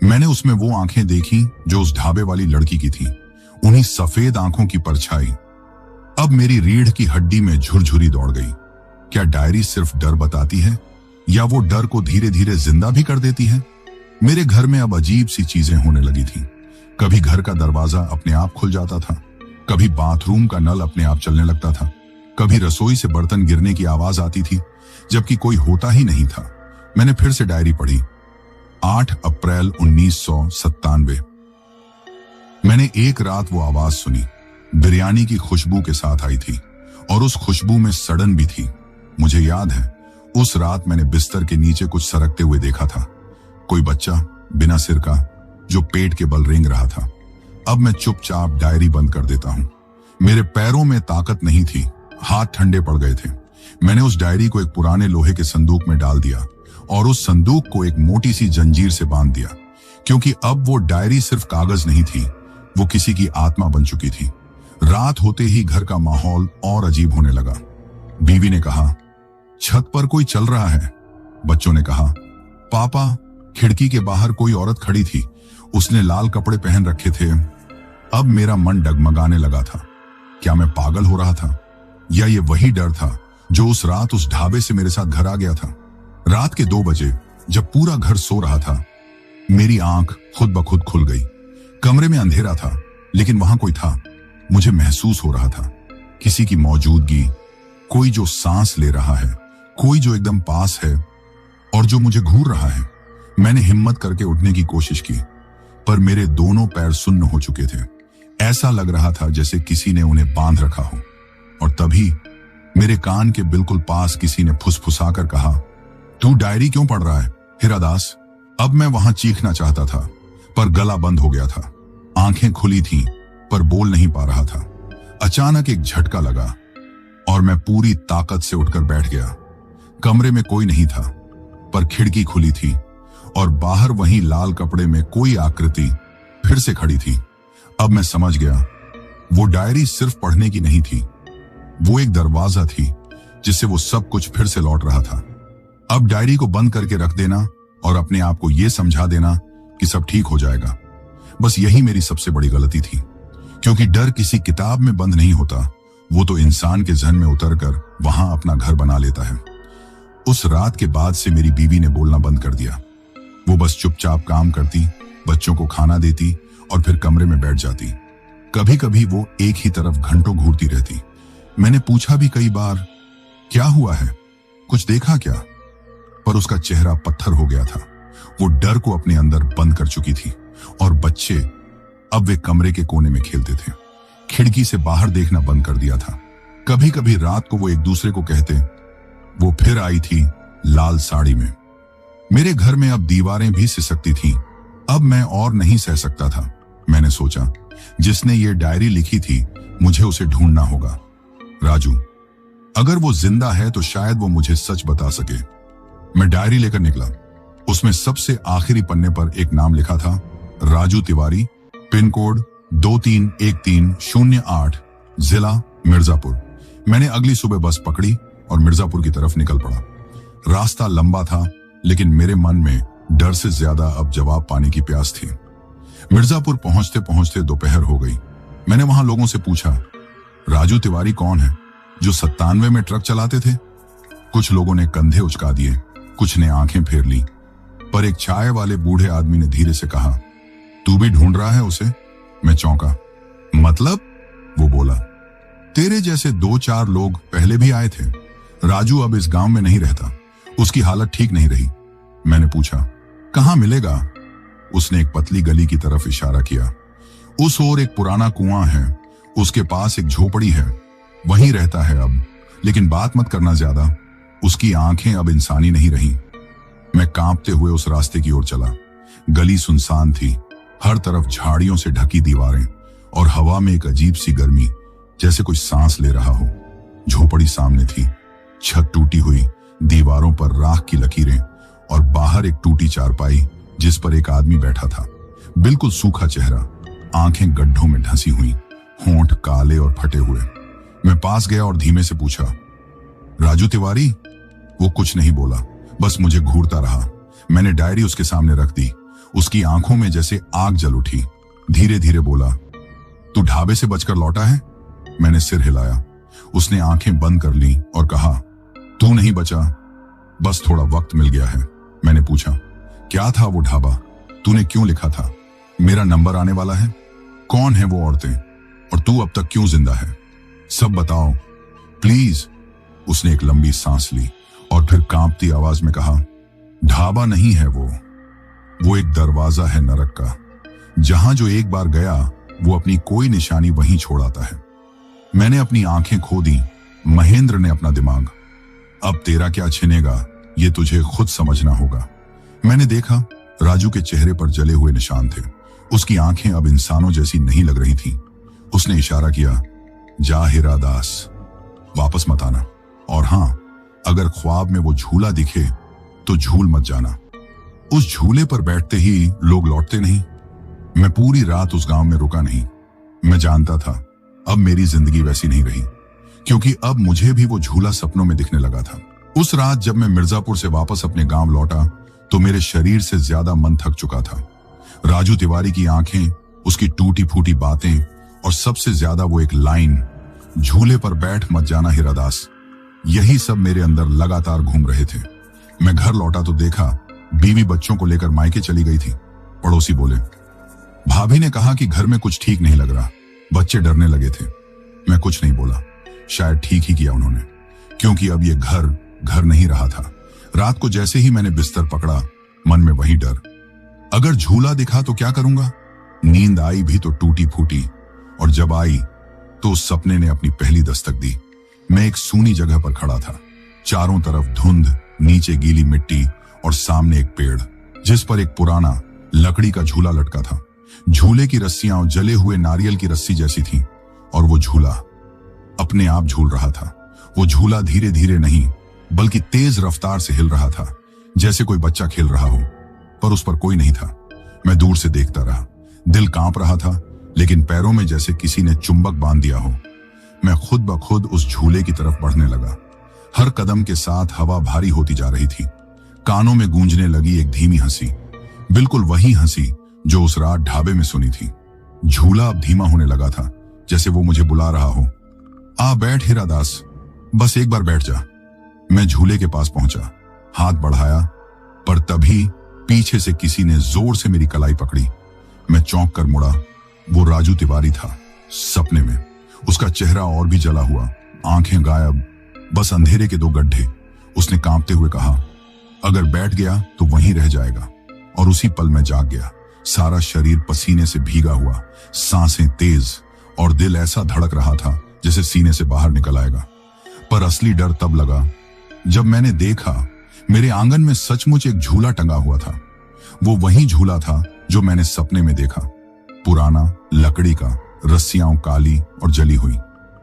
मैंने उसमें वो आंखें देखी जो उस ढाबे वाली लड़की की थी, उन्हीं सफेद आंखों की परछाई। अब मेरी रीढ़ की हड्डी में झुरझुरी दौड़ गई। क्या डायरी सिर्फ डर बताती है, या वो डर को धीरे धीरे जिंदा भी कर देती है? मेरे घर में अब अजीब सी चीजें होने लगी थी। कभी घर का दरवाजा अपने आप खुल जाता था, कभी बाथरूम का नल अपने आप चलने लगता था, कभी रसोई से बर्तन गिरने की आवाज आती थी जबकि कोई होता ही नहीं था। मैंने फिर से डायरी पढ़ी। 8 अप्रैल 1997। मैंने एक रात वो आवाज सुनी, बिरयानी की खुशबू के साथ आई थी, और उस खुशबू में सड़न भी थी। मुझे याद है उस रात मैंने बिस्तर के नीचे कुछ सरकते हुए देखा था, कोई बच्चा बिना सिर का जो पेट के बल रेंग रहा था। अब मैं चुपचाप डायरी बंद कर देता हूं। मेरे पैरों में ताकत नहीं थी, हाथ ठंडे पड़ गए थे। मैंने उस डायरी को एक पुराने लोहे के संदूक में डाल दिया और उस संदूक को एक मोटी सी जंजीर से बांध दिया, क्योंकि अब वो डायरी सिर्फ कागज नहीं थी, वो किसी की आत्मा बन चुकी थी। रात होते ही घर का माहौल और अजीब होने लगा। बीवी ने कहा, छत पर कोई चल रहा है। बच्चों ने कहा, पापा खिड़की के बाहर कोई औरत खड़ी थी, उसने लाल कपड़े पहन रखे थे। अब मेरा मन डगमगाने लगा था। क्या मैं पागल हो रहा था, या ये वही डर था जो उस रात उस ढाबे से मेरे साथ घर आ गया था? रात के 2 बजे जब पूरा घर सो रहा था, मेरी आंख खुद ब खुद खुल गई। कमरे में अंधेरा था, लेकिन वहां कोई था। मुझे महसूस हो रहा था किसी की मौजूदगी, कोई जो सांस ले रहा है, कोई जो एकदम पास है और जो मुझे घूर रहा है। मैंने हिम्मत करके उठने की कोशिश की, पर मेरे दोनों पैर सुन्न हो चुके थे। ऐसा लग रहा था जैसे किसी ने उन्हें बांध रखा हो। और तभी मेरे कान के बिल्कुल पास किसी ने फुसफुसाकर कहा, तू डायरी क्यों पढ़ रहा है हीरा दास? अब मैं वहां चीखना चाहता था, पर गला बंद हो गया था। आंखें खुली थीं, पर बोल नहीं पा रहा था। अचानक एक झटका लगा और मैं पूरी ताकत से उठकर बैठ गया। कमरे में कोई नहीं था, पर खिड़की खुली थी और बाहर वहीं लाल कपड़े में कोई आकृति फिर से खड़ी थी। अब मैं समझ गया, वो डायरी सिर्फ पढ़ने की नहीं थी, वो एक दरवाजा थी जिससे वो सब कुछ फिर से लौट रहा था। अब डायरी को बंद करके रख देना और अपने आप को यह समझा देना कि सब ठीक हो जाएगा, बस यही मेरी सबसे बड़ी गलती थी। क्योंकि डर किसी किताब में बंद नहीं होता, वो तो इंसान के जहन में उतरकर वहां अपना घर बना लेता है। उस रात के बाद से मेरी बीवी ने बोलना बंद कर दिया। वो बस चुपचाप काम करती, बच्चों को खाना देती और फिर कमरे में बैठ जाती। कभी कभी वो एक ही तरफ घंटों घूरती रहती। मैंने पूछा भी कई बार, क्या हुआ है, कुछ देखा क्या? पर उसका चेहरा पत्थर हो गया था। वो डर को अपने अंदर बंद कर चुकी थी और बच्चे अब वे कमरे के कोने में खेलते थे। खिड़की से बाहर देखना बंद कर दिया था। कभी कभी रात को वो एक दूसरे को कहते, वो फिर आई थी लाल साड़ी में। मेरे घर में अब दीवारें भी सिसकती थीं। अब मैं और नहीं सह सकता था। मैंने सोचा, जिसने ये डायरी लिखी थी मुझे उसे ढूंढना होगा। राजू, अगर वो जिंदा है तो शायद वो मुझे सच बता सके। मैं डायरी लेकर निकला। उसमें सबसे आखिरी पन्ने पर एक नाम लिखा था, राजू तिवारी, पिन कोड 231308, जिला मिर्जापुर। मैंने अगली सुबह बस पकड़ी और मिर्जापुर की तरफ निकल पड़ा। रास्ता लंबा था, लेकिन मेरे मन में डर से ज्यादा अब जवाब पाने की प्यास थी। मिर्जापुर पहुंचते पहुंचते दोपहर हो गई। मैंने वहां लोगों से पूछा, राजू तिवारी कौन है जो 97 में ट्रक चलाते थे? कुछ लोगों ने कंधे उचका दिए, कुछ ने आंखें फेर ली, पर एक चाय वाले बूढ़े आदमी ने धीरे से कहा, तू भी ढूंढ रहा है उसे? मैं चौंका। मतलब? वो बोला, तेरे जैसे 2-4 लोग पहले भी आए थे। राजू अब इस गांव में नहीं रहता, उसकी हालत ठीक नहीं रही। मैंने पूछा, कहां मिलेगा? उसने एक पतली गली की तरफ इशारा किया। उस ओर एक पुराना कुआं है, उसके पास एक झोपड़ी है, वहीं रहता है अब। लेकिन बात मत करना ज्यादा, उसकी आंखें अब इंसानी नहीं रहीं। मैं कांपते हुए उस रास्ते की ओर चला। गली सुनसान थी, हर तरफ झाड़ियों से ढकी दीवारें और हवा में एक अजीब सी गर्मी, जैसे कोई सांस ले रहा हो। झोपड़ी सामने थी, छत टूटी हुई, दीवारों पर राख की लकीरें और बाहर एक टूटी चारपाई जिस पर एक आदमी बैठा था। बिल्कुल सूखा चेहरा, आंखें गड्ढों में ढंसी हुई, होंठ काले और फटे हुए। मैं पास गया और धीमे से पूछा, राजू तिवारी? वो कुछ नहीं बोला, बस मुझे घूरता रहा। मैंने डायरी उसके सामने रख दी। उसकी आंखों में जैसे आग जल उठी। धीरे धीरे बोला, तू ढाबे से बचकर लौटा है? मैंने सिर हिलाया। उसने आंखें बंद कर ली और कहा, तू नहीं बचा, बस थोड़ा वक्त मिल गया है। मैंने पूछा, क्या था वो ढाबा? तूने क्यों लिखा था मेरा नंबर आने वाला है? कौन है वो औरतें और तू अब तक क्यों जिंदा है? सब बताओ प्लीज। उसने एक लंबी सांस ली और फिर कांपती आवाज में कहा, ढाबा नहीं है वो एक दरवाजा है नरक का, जहां जो एक बार गया वो अपनी कोई निशानी वहीं छोड़ आता है। मैंने अपनी आंखें खो दी। महेंद्र ने अपना दिमाग। अब तेरा क्या छिनेगा ये तुझे खुद समझना होगा। मैंने देखा, राजू के चेहरे पर जले हुए निशान थे। उसकी आंखें अब इंसानों जैसी नहीं लग रही थीं। उसने इशारा किया, जा हीरा दास, वापस मत आना। और हां, अगर ख्वाब में वो झूला दिखे तो झूल मत जाना। उस झूले पर बैठते ही लोग लौटते नहीं। मैं पूरी रात उस गांव में रुका नहीं। मैं जानता था अब मेरी जिंदगी वैसी नहीं रही, क्योंकि अब मुझे भी वो झूला सपनों में दिखने लगा था। उस रात जब मैं मिर्जापुर से वापस अपने गांव लौटा तो मेरे शरीर से ज्यादा मन थक चुका था। राजू तिवारी की आंखें, उसकी टूटी फूटी बातें और सबसे ज्यादा वो एक लाइन, झूले पर बैठ मत जाना हीरादास, यही सब मेरे अंदर लगातार घूम रहे थे। मैं घर लौटा तो देखा बीवी बच्चों को लेकर मायके चली गई थी। पड़ोसी बोले, भाभी ने कहा कि घर में कुछ ठीक नहीं लग रहा। बच्चे डरने लगे थे। मैं कुछ नहीं बोला। शायद ठीक ही किया उन्होंने, क्योंकि अब ये घर नहीं रहा था। रात को जैसे ही मैंने बिस्तर पकड़ा, मन में वही डर, अगर झूला दिखा तो क्या करूंगा? नींद आई भी तो टूटी फूटी, और जब आई तो उस सपने ने अपनी पहली दस्तक दी। मैं एक सूनी जगह पर खड़ा था, चारों तरफ धुंध, नीचे गीली मिट्टी और सामने एक पेड़ जिस पर एक पुराना लकड़ी का झूला लटका था। झूले की रस्सियां जले हुए नारियल की रस्सी जैसी थीं और वो झूला अपने आप झूल रहा था। वो झूला धीरे धीरे नहीं बल्कि तेज रफ्तार से हिल रहा था, जैसे कोई बच्चा खेल रहा हो, पर उस पर कोई नहीं था। मैं दूर से देखता रहा। दिल कांप रहा था, लेकिन पैरों में जैसे किसी ने चुंबक बांध दिया हो। मैं खुद ब खुद उस झूले की तरफ बढ़ने लगा। हर कदम के साथ हवा भारी होती जा रही थी। कानों में गूंजने लगी एक धीमी हंसी, बिल्कुल वही हंसी जो उस रात ढाबे में सुनी थी। झूला अब धीमा होने लगा था, जैसे वो मुझे बुला रहा हो। आ बैठ हीरा दास, बस एक बार बैठ जा। मैं झूले के पास पहुंचा, हाथ बढ़ाया, पर तभी पीछे से किसी ने जोर से मेरी कलाई पकड़ी। मैं चौंक कर मुड़ा। वो राजू तिवारी था, सपने में। उसका चेहरा और भी जला हुआ, आंखें गायब, बस अंधेरे के दो गड्ढे। उसने कांपते हुए कहा, अगर बैठ गया तो वहीं रह जाएगा। और उसी पल मैं जाग गया, सारा शरीर पसीने से भीगा हुआ, सांसें तेज, और दिल ऐसा धड़क रहा था जैसे सीने से बाहर निकल आएगा। पर असली डर तब लगा जब मैंने देखा मेरे आंगन में सचमुच एक झूला टंगा हुआ था। वो वही झूला था जो मैंने सपने में देखा, पुराना, लकड़ी का, रस्सियां काली और जली हुई।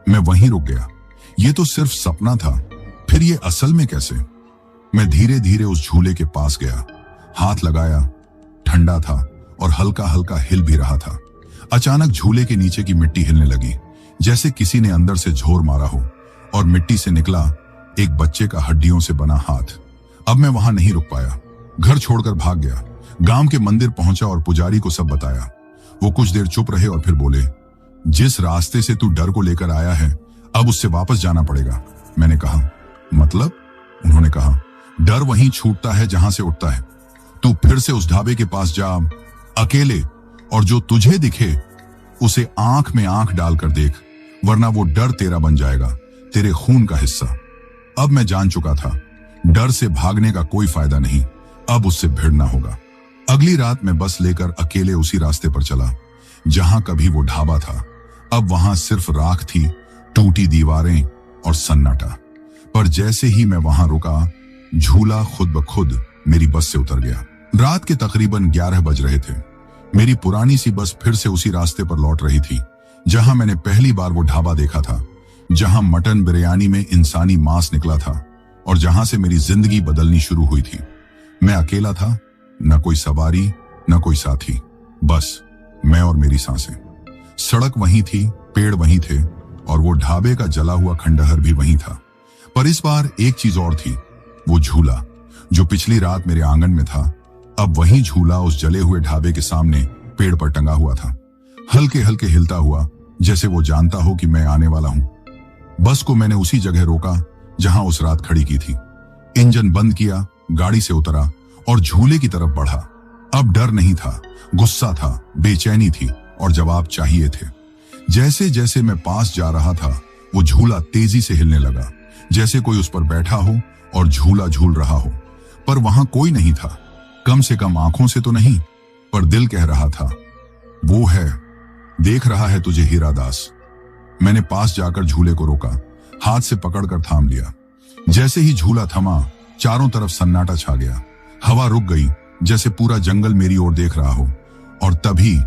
मैं वहीं रुक गया। ये तो सिर्फ सपना था, फिर ये असल में कैसे? मैं धीरे धीरे उस झूले के पास गया, हाथ लगाया। ठंडा था और हल्का हल्का हिल भी रहा था। अचानक झूले के नीचे की मिट्टी हिलने लगी, जैसे किसी ने अंदर से झोर मारा हो, और मिट्टी से निकला एक बच्चे का हड्डियों से बना हाथ। अब मैं वहां नहीं रुक पाया, घर छोड़कर भाग गया। गांव के मंदिर पहुंचा और पुजारी को सब बताया। वो कुछ देर चुप रहे और फिर बोले, जिस रास्ते से तू डर को लेकर आया है, अब उससे वापस जाना पड़ेगा। मैंने कहा, मतलब? उन्होंने कहा, डर वहीं छूटता है जहां से उठता है। तू फिर से उस ढाबे के पास जा, अकेले, और जो तुझे दिखे उसे आंख में आंख डालकर देख, वरना वो डर तेरा बन जाएगा, तेरे खून का हिस्सा। अब मैं जान चुका था, डर से भागने का कोई फायदा नहीं, अब उससे भिड़ना होगा। अगली रात मैं बस लेकर अकेले उसी रास्ते पर चला जहां कभी वो ढाबा था। अब वहां सिर्फ राख थी, टूटी दीवारें और सन्नाटा। पर जैसे ही मैं वहां रुका, झूला खुद ब खुद मेरी बस से उतर गया। रात के तकरीबन 11 बज रहे थे। मेरी पुरानी सी बस फिर से उसी रास्ते पर लौट रही थी जहां मैंने पहली बार वो ढाबा देखा था, जहां मटन बिरयानी में इंसानी मांस निकला था और जहां से मेरी जिंदगी बदलनी शुरू हुई थी। मैं अकेला था, न कोई सवारी, न कोई साथी, बस मैं और मेरी सांसें। सड़क वहीं थी, पेड़ वहीं थे, और वो ढाबे का जला हुआ खंडहर भी वहीं था। पर इस बार एक चीज और थी, वो झूला जो पिछली रात मेरे आंगन में था। अब वही झूला उस जले हुए ढाबे के सामने पेड़ पर टंगा हुआ था, हल्के हल्के हिलता हुआ, जैसे वो जानता हो कि मैं आने वाला हूं। बस को मैंने उसी जगह रोका जहां उस रात खड़ी की थी। इंजन बंद किया, गाड़ी से उतरा और झूले की तरफ बढ़ा। अब डर नहीं था, गुस्सा था, बेचैनी थी और जवाब चाहिए थे। जैसे जैसे मैं पास जा रहा था, वो झूला तेजी से हिलने लगा, जैसे कोई उस पर बैठा हो और झूला झूल रहा हो। पर वहां कोई नहीं था, कम से कम आंखों से तो नहीं, पर दिल कह रहा था, वो है, देख रहा है तुझे हीरा दास। मैंने पास जाकर झूले को रोका, हाथ से पकड़कर थाम लिया। जैसे ही झूला थमा, चारों तरफ सन्नाटा छा गया। हवा रुक गई, जैसे पूरा जंगल मेरी ओर देख रहा हो। और तभी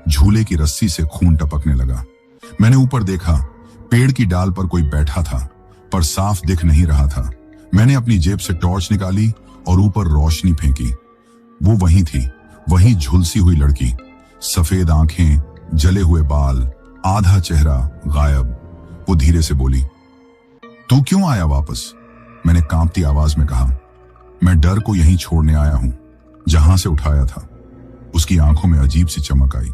झूले की रस्सी से खून टपकने लगा। मैंने ऊपर देखा, पेड़ की डाल पर कोई बैठा था, पर साफ दिख नहीं रहा था। मैंने अपनी जेब से टॉर्च निकाली और ऊपर रोशनी फेंकी। वो वही थी, वही झुलसी हुई लड़की, सफेद आंखें, जले हुए बाल, आधा चेहरा गायब। वो धीरे से बोली, तू क्यों आया वापस? मैंने कांपती आवाज में कहा, मैं डर को यहीं छोड़ने आया हूं, जहां से उठाया था। उसकी आंखों में अजीब सी चमक आई।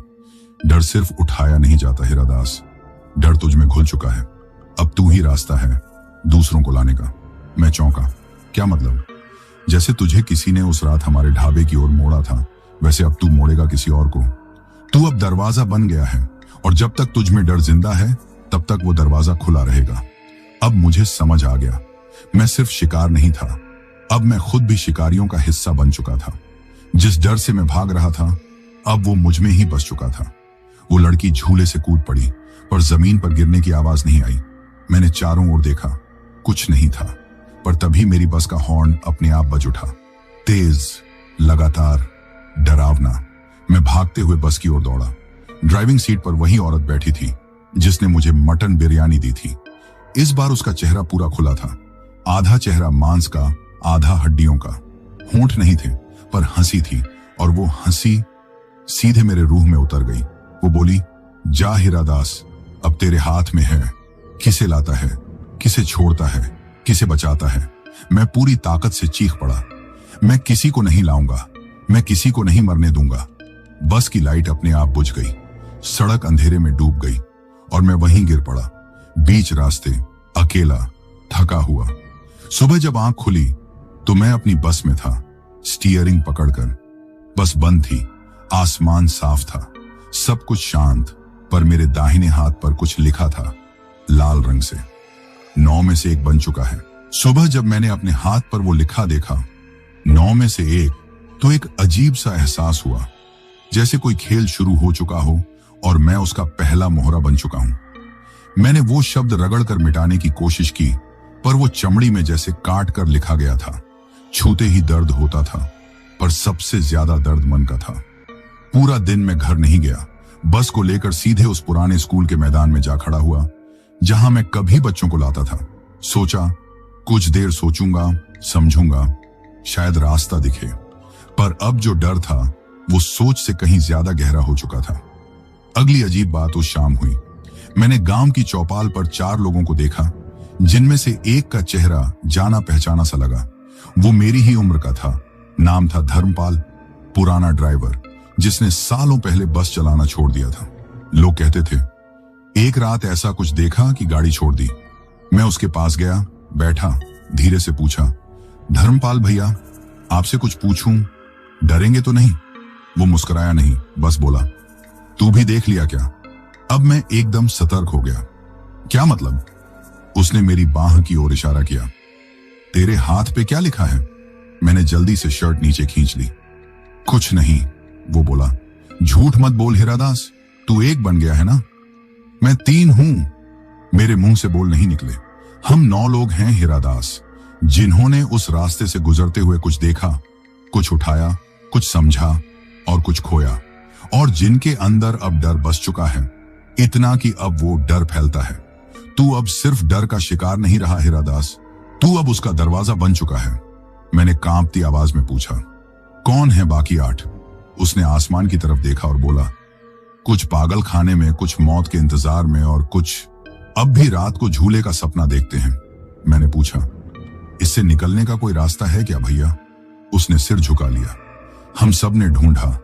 डर सिर्फ उठाया नहीं जाता हीरा दास, डर तुझ में घुल चुका है। अब तू ही रास्ता है दूसरों को लाने का। मैं चौंका, क्या मतलब? जैसे तुझे किसी ने उस रात हमारे ढाबे की ओर मोड़ा था, वैसे अब तू मोड़ेगा किसी और को। तू अब दरवाजा बन गया है, और जब तक तुझ में डर जिंदा है, तब तक वो दरवाजा खुला रहेगा। अब मुझे समझ आ गया, मैं सिर्फ शिकार नहीं था, अब मैं खुद भी शिकारियों का हिस्सा बन चुका था। जिस डर से मैं भाग रहा था, अब वो मुझ में ही बस चुका था। वो लड़की झूले से कूद पड़ी, पर जमीन पर गिरने की आवाज नहीं आई। मैंने चारों ओर देखा, कुछ नहीं था। पर तभी मेरी बस का हॉर्न अपने आप बज उठा, तेज, लगातार, डरावना। मैं भागते हुए बस की ओर दौड़ा। ड्राइविंग सीट पर वही औरत बैठी थी जिसने मुझे मटन बिरयानी दी थी। इस बार उसका चेहरा पूरा खुला था, आधा चेहरा मांस का, आधा हड्डियों का। होंठ नहीं थे, पर हंसी थी, और वो हंसी सीधे मेरे रूह में उतर गई। वो बोली, जा हीरा दास, अब तेरे हाथ में है, किसे लाता है, किसे छोड़ता है, किसे बचाता है। मैं पूरी ताकत से चीख पड़ा, मैं किसी को नहीं लाऊंगा, मैं किसी को नहीं मरने दूंगा। बस की लाइट अपने आप बुझ गई। सड़क अंधेरे में डूब गई और मैं वहीं गिर पड़ा, बीच रास्ते, अकेला, थका हुआ। सुबह जब आंख खुली तो मैं अपनी बस में था, स्टीयरिंग पकड़कर। बस बंद थी, आसमान साफ था, सब कुछ शांत, पर मेरे दाहिने हाथ पर कुछ लिखा था, लाल रंग से। 9 में से 1 बन चुका है। सुबह जब मैंने अपने हाथ पर वो लिखा देखा, 9 में से 1, तो एक अजीब सा एहसास हुआ, जैसे कोई खेल शुरू हो चुका हो और मैं उसका पहला मोहरा बन चुका हूं। मैंने वो शब्द रगड़ कर मिटाने की कोशिश की, पर वो चमड़ी में जैसे काट कर लिखा गया था। छूते ही दर्द होता था, पर सबसे ज्यादा दर्द मन का था। पूरा दिन मैं घर नहीं गया, बस को लेकर सीधे उस पुराने स्कूल के मैदान में जा खड़ा हुआ, जहां मैं कभी बच्चों को लाता था। सोचा कुछ देर सोचूंगा, समझूंगा, शायद रास्ता दिखे। पर अब जो डर था वो सोच से कहीं ज्यादा गहरा हो चुका था। अगली अजीब बात उस शाम हुई। मैंने गांव की चौपाल पर 4 लोगों को देखा, जिनमें से एक का चेहरा जाना पहचाना सा लगा। वो मेरी ही उम्र का था। नाम था धर्मपाल, पुराना ड्राइवर, जिसने सालों पहले बस चलाना छोड़ दिया था। लोग कहते थे, एक रात ऐसा कुछ देखा कि गाड़ी छोड़ दी। मैं उसके पास गया, बैठा, धीरे से पूछा, धर्मपाल भैया, आपसे कुछ पूछूं, डरेंगे तो नहीं? वो मुस्कुराया नहीं, बस बोला, तू भी देख लिया क्या? अब मैं एकदम सतर्क हो गया। क्या मतलब? उसने मेरी बाह की ओर इशारा किया। तेरे हाथ पे क्या लिखा है? मैंने जल्दी से शर्ट नीचे खींच ली। कुछ नहीं, वो बोला। झूठ मत बोल हीरादास, तू 1 बन गया है ना? मैं 3 हूं। मेरे मुंह से बोल नहीं निकले। हम 9 लोग हैं हीरादास, जिन्होंने उस रास्ते से गुजरते हुए कुछ देखा, कुछ उठाया, कुछ समझा और कुछ खोया, और जिनके अंदर अब डर बस चुका है, इतना कि अब वो डर फैलता है। तू अब सिर्फ डर का शिकार नहीं रहा हीरादास, तू अब उसका दरवाजा बन चुका है। मैंने कांपती आवाज में पूछा, कौन है बाकी 8? उसने आसमान की तरफ देखा और बोला, कुछ पागल खाने में, कुछ मौत के इंतजार में, और कुछ अब भी रात को झूले का सपना देखते हैं। मैंने पूछा, इससे निकलने का कोई रास्ता है क्या भैया? उसने सिर झुका लिया। हम सब ने ढूंढा,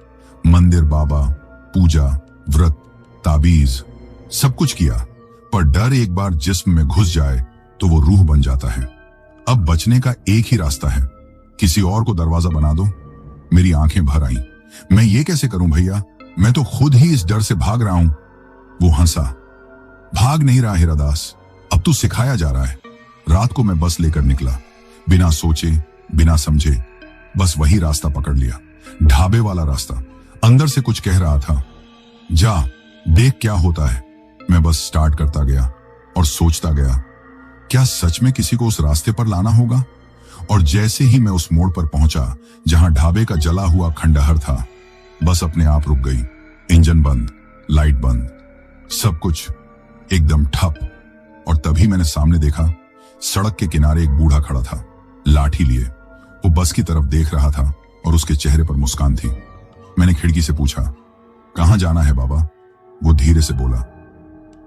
मंदिर, बाबा, पूजा, व्रत, ताबीज, सब कुछ किया, पर डर एक बार जिस्म में घुस जाए तो वो रूह बन जाता है। अब बचने का एक ही रास्ता है, किसी और को दरवाजा बना दो। मेरी आंखें भर आईं। मैं ये कैसे करूं भैया? मैं तो खुद ही इस डर से भाग रहा हूं। वो हंसा। भाग नहीं रहा हीरादास, अब तू सिखाया जा रहा है। रात को मैं बस लेकर निकला, बिना सोचे, बिना समझे, बस वही रास्ता पकड़ लिया, ढाबे वाला रास्ता। अंदर से कुछ कह रहा था, जा देख क्या होता है। मैं बस स्टार्ट करता गया और सोचता गया, क्या सच में किसी को उस रास्ते पर लाना होगा? और जैसे ही मैं उस मोड़ पर पहुंचा जहां ढाबे का जला हुआ खंडहर था, बस अपने आप रुक गई। इंजन बंद, लाइट बंद, सब कुछ एकदम ठप। और तभी मैंने सामने देखा, सड़क के किनारे एक बूढ़ा खड़ा था, लाठी लिए। वो बस की तरफ देख रहा था और उसके चेहरे पर मुस्कान थी। मैंने खिड़की से पूछा, कहां जाना है बाबा? वो धीरे से बोला,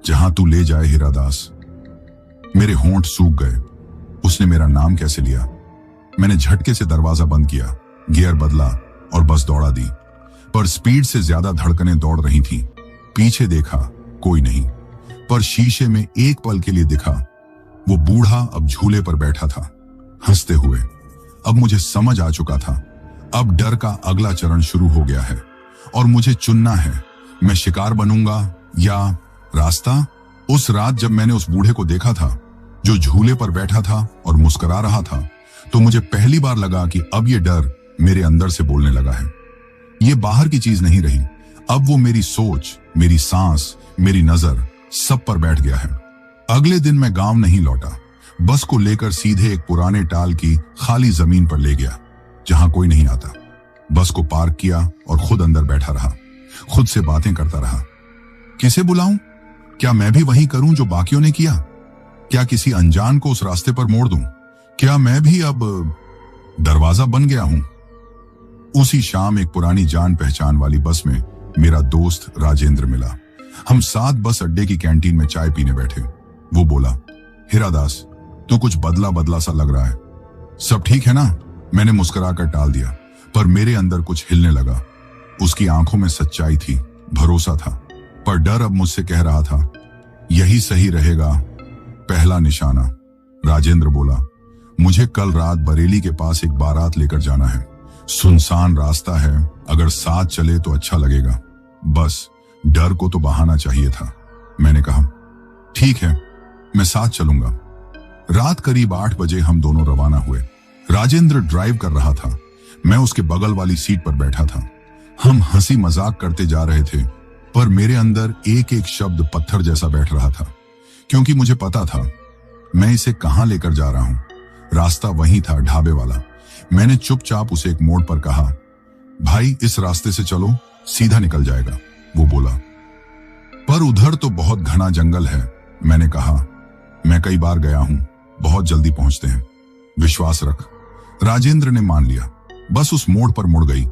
जहां तू ले जाए हीरादास। मेरे होंठ सूख गए। उसने मेरा नाम कैसे लिया? मैंने झटके से दरवाजा बंद किया, गियर बदला और बस दौड़ा दी, पर स्पीड से ज्यादा धड़कनें दौड़ रही थीं। पीछे देखा, कोई नहीं, पर शीशे में एक पल के लिए दिखा। वो बूढ़ा अब झूले पर बैठा था, हंसते हुए। अब मुझे समझ आ चुका था, अब डर का अगला चरण शुरू हो गया है और मुझे चुनना है, मैं शिकार बनूंगा या रास्ता। उस रात जब मैंने उस बूढ़े को देखा था जो झूले पर बैठा था और मुस्कुरा रहा था, तो मुझे पहली बार लगा कि अब ये डर मेरे अंदर से बोलने लगा है। ये बाहर की चीज नहीं रही, अब वो मेरी सोच, मेरी सांस, मेरी नजर, सब पर बैठ गया है। अगले दिन मैं गांव नहीं लौटा, बस को लेकर सीधे एक पुराने टाल की खाली जमीन पर ले गया, जहां कोई नहीं आता। बस को पार्क किया और खुद अंदर बैठा रहा, खुद से बातें करता रहा। किसे बुलाऊं? क्या मैं भी वही करूं जो बाकियों ने किया? क्या किसी अनजान को उस रास्ते पर मोड़ दूं? क्या मैं भी अब दरवाजा बन गया हूं? उसी शाम एक पुरानी जान पहचान वाली बस में मेरा दोस्त राजेंद्र मिला। हम साथ बस अड्डे की कैंटीन में चाय पीने बैठे। वो बोला, हीरादास, तू कुछ बदला बदला सा लग रहा है, सब ठीक है ना? मैंने मुस्कुराकर टाल दिया, पर मेरे अंदर कुछ हिलने लगा। उसकी आंखों में सच्चाई थी, भरोसा था। पर डर अब मुझसे कह रहा था, यही सही रहेगा पहला निशाना। राजेंद्र बोला, मुझे कल रात बरेली के पास एक बारात लेकर जाना है। सुनसान रास्ता है, अगर साथ चले तो अच्छा लगेगा। बस डर को तो बहाना चाहिए था। मैंने कहा, ठीक है, मैं साथ चलूंगा। रात करीब 8 बजे हम दोनों रवाना हुए। राजेंद्र ड्राइव कर रहा था, मैं उसके बगल वाली सीट पर बैठा था। हम हंसी मजाक करते जा रहे थे, पर मेरे अंदर एक एक शब्द पत्थर जैसा बैठ रहा था, क्योंकि मुझे पता था मैं इसे कहां लेकर जा रहा हूं। रास्ता वही था, ढाबे वाला। मैंने चुपचाप उसे एक मोड़ पर कहा, भाई इस रास्ते से चलो, सीधा निकल जाएगा। वो बोला, पर उधर तो बहुत घना जंगल है। मैंने कहा, मैं कई बार गया हूं, बहुत जल्दी पहुंचते हैं, विश्वास रख। राजेंद्र ने मान लिया। बस उस मोड़ पर मुड़ गई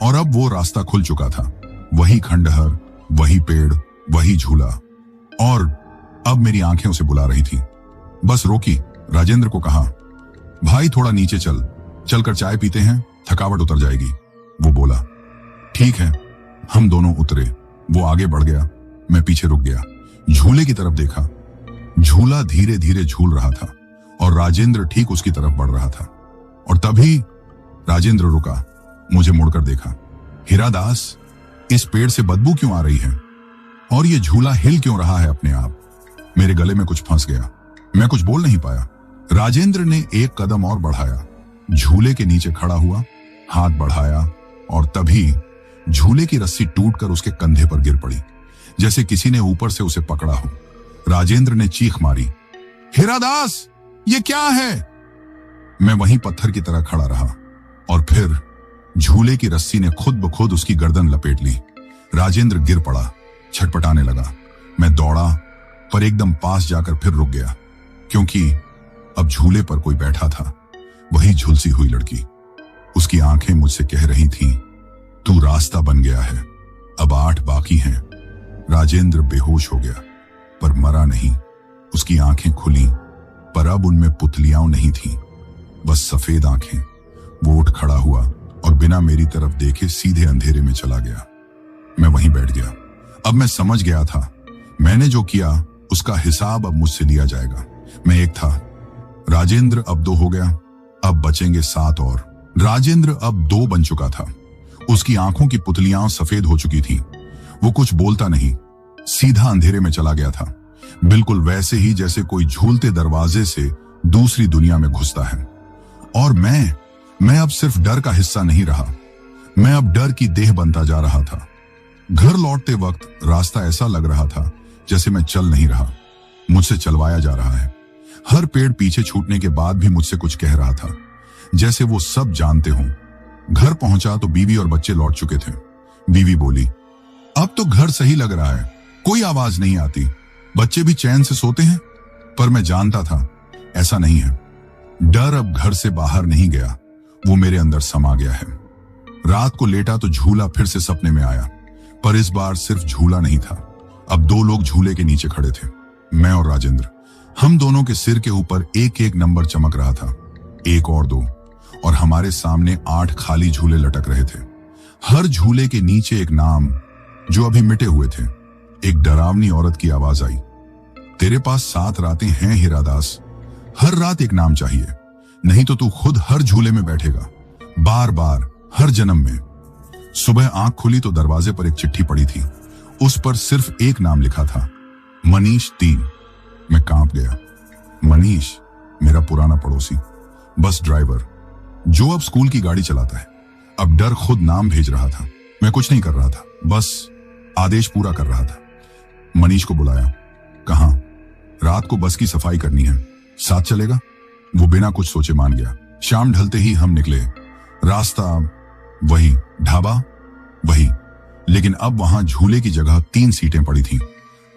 और अब वो रास्ता खुल चुका था। वही खंडहर, वही पेड़, वही झूला, और अब मेरी आंखें उसे बुला रही थी। बस रोकी, राजेंद्र को कहा, भाई थोड़ा नीचे चलकर चाय पीते हैं, थकावट उतर जाएगी। वो बोला, ठीक है। हम दोनों उतरे। वो आगे बढ़ गया, मैं पीछे रुक गया। झूले की तरफ देखा। झूला धीरे धीरे झूल रहा था और राजेंद्र ठीक उसकी तरफ बढ़ रहा था। और तभी राजेंद्र रुका, मुझे मुड़कर देखा। हीरादास, इस पेड़ से बदबू क्यों आ रही है? और ये झूला हिल क्यों रहा है अपने आप? मेरे गले में कुछ फंस गया। मैं कुछ बोल नहीं पाया। राजेंद्र ने एक कदम और बढ़ाया, झूले के नीचे खड़ा हुआ, हाथ बढ़ाया, और तभी झूले की रस्सी टूटकर उसके कंधे पर गिर पड़ी, जैसे किसी ने ऊपर से उसे पकड़ा हो। राजेंद्र ने चीख मारी, हीरादास, ये क्या है? मैं वहीं पत्थर की तरह खड़ा रहा और फिर झूले की रस्सी ने खुद ब खुद उसकी गर्दन लपेट ली। राजेंद्र गिर पड़ा, छटपटाने लगा। मैं दौड़ा, पर एकदम पास जाकर फिर रुक गया, क्योंकि अब झूले पर कोई बैठा था, वही झुलसी हुई लड़की। उसकी आंखें मुझसे कह रही थीं, तू रास्ता बन गया है, अब 8 बाकी हैं। राजेंद्र बेहोश हो गया, पर मरा नहीं। उसकी आंखें खुली, पर अब उनमें पुतलियां नहीं थीं, बस सफेद आंखें। वो उठ खड़ा हुआ और बिना मेरी तरफ देखे सीधे अंधेरे में चला गया। मैं वहीं बैठ गया। अब मैं समझ गया था, मैंने जो किया उसका हिसाब अब मुझसे लिया जाएगा। मैं एक था, राजेंद्र अब 2 हो गया, अब बचेंगे 7 और। राजेंद्र अब 2 बन चुका था। उसकी आंखों की पुतलियां सफेद हो चुकी थीं। वो कुछ बोलता नहीं, सीधा अंधेरे में चला गया था, बिल्कुल वैसे ही जैसे कोई झूलते दरवाजे से दूसरी दुनिया में घुसता है। और मैं अब सिर्फ डर का हिस्सा नहीं रहा, मैं अब डर की देह बनता जा रहा था। घर लौटते वक्त रास्ता ऐसा लग रहा था जैसे मैं चल नहीं रहा, मुझसे चलवाया जा रहा है। हर पेड़ पीछे छूटने के बाद भी मुझसे कुछ कह रहा था, जैसे वो सब जानते हों। घर पहुंचा तो बीवी और बच्चे लौट चुके थे। बीवी बोली, अब तो घर सही लग रहा है, कोई आवाज नहीं आती, बच्चे भी चैन से सोते हैं। पर मैं जानता था ऐसा नहीं है। डर अब घर से बाहर नहीं गया, वो मेरे अंदर समा गया है। रात को लेटा तो झूला फिर से सपने में आया, पर इस बार सिर्फ झूला नहीं था। अब 2 लोग झूले के नीचे खड़े थे, मैं और राजेंद्र। हम दोनों के सिर के ऊपर एक एक नंबर चमक रहा था, 1 और 2, और हमारे सामने 8 खाली झूले लटक रहे थे। हर झूले के नीचे एक नाम जो अभी मिटे हुए थे। एक डरावनी औरत की आवाज आई, तेरे पास 7 रातें हैं हीरादास, हर रात एक नाम चाहिए, नहीं तो तू खुद हर झूले में बैठेगा, बार बार, हर जन्म में। सुबह आंख खुली तो दरवाजे पर एक चिट्ठी पड़ी थी, उस पर सिर्फ एक नाम लिखा था, मनीष 3। मैं कांप गया। मनीष, मेरा पुराना पड़ोसी, बस ड्राइवर, जो अब स्कूल की गाड़ी चलाता है। अब डर खुद नाम भेज रहा था। मैं कुछ नहीं कर रहा था, बस आदेश पूरा कर रहा था। मनीष को बुलाया, कहा, रात को बस की सफाई करनी है, साथ चलेगा? वो बिना कुछ सोचे मान गया। शाम ढलते ही हम निकले। रास्ता वही, ढाबा वही, लेकिन अब वहां झूले की जगह 3 सीटें पड़ी थीं,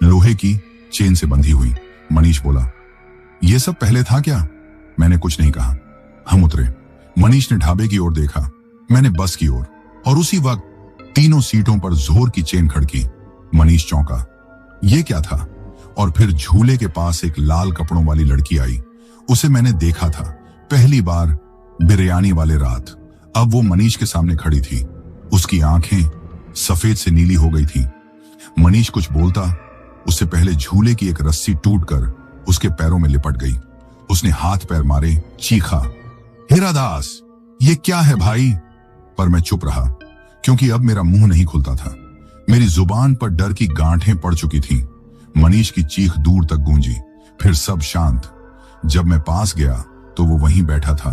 लोहे की, चेन से बंधी हुई। मनीष बोला, ये सब पहले था क्या? मैंने कुछ नहीं कहा। हम उतरे। मनीष ने ढाबे की ओर देखा, मैंने बस की ओर, और उसी वक्त तीनों सीटों पर जोर की चेन खड़की। मनीष चौंका, ये क्या था? और फिर झूले के पास एक लाल कपड़ों वाली लड़की आई। उसे मैंने देखा था पहली बार बिरयानी वाले रात। अब वो मनीष के सामने खड़ी थी। उसकी आंखें सफेद से नीली हो गई थी। मनीष कुछ बोलता उससे पहले झूले की एक रस्सी टूटकर उसके पैरों में लिपट गई। उसने हाथ पैर मारे, चीखा, हीरादास, ये क्या है भाई? पर मैं चुप रहा, क्योंकि अब मेरा मुंह नहीं खुलता था। मेरी जुबान पर डर की गांठें पड़ चुकी थीं। मनीष की चीख दूर तक गूंजी, फिर सब शांत। जब मैं पास गया तो वो वहीं बैठा था,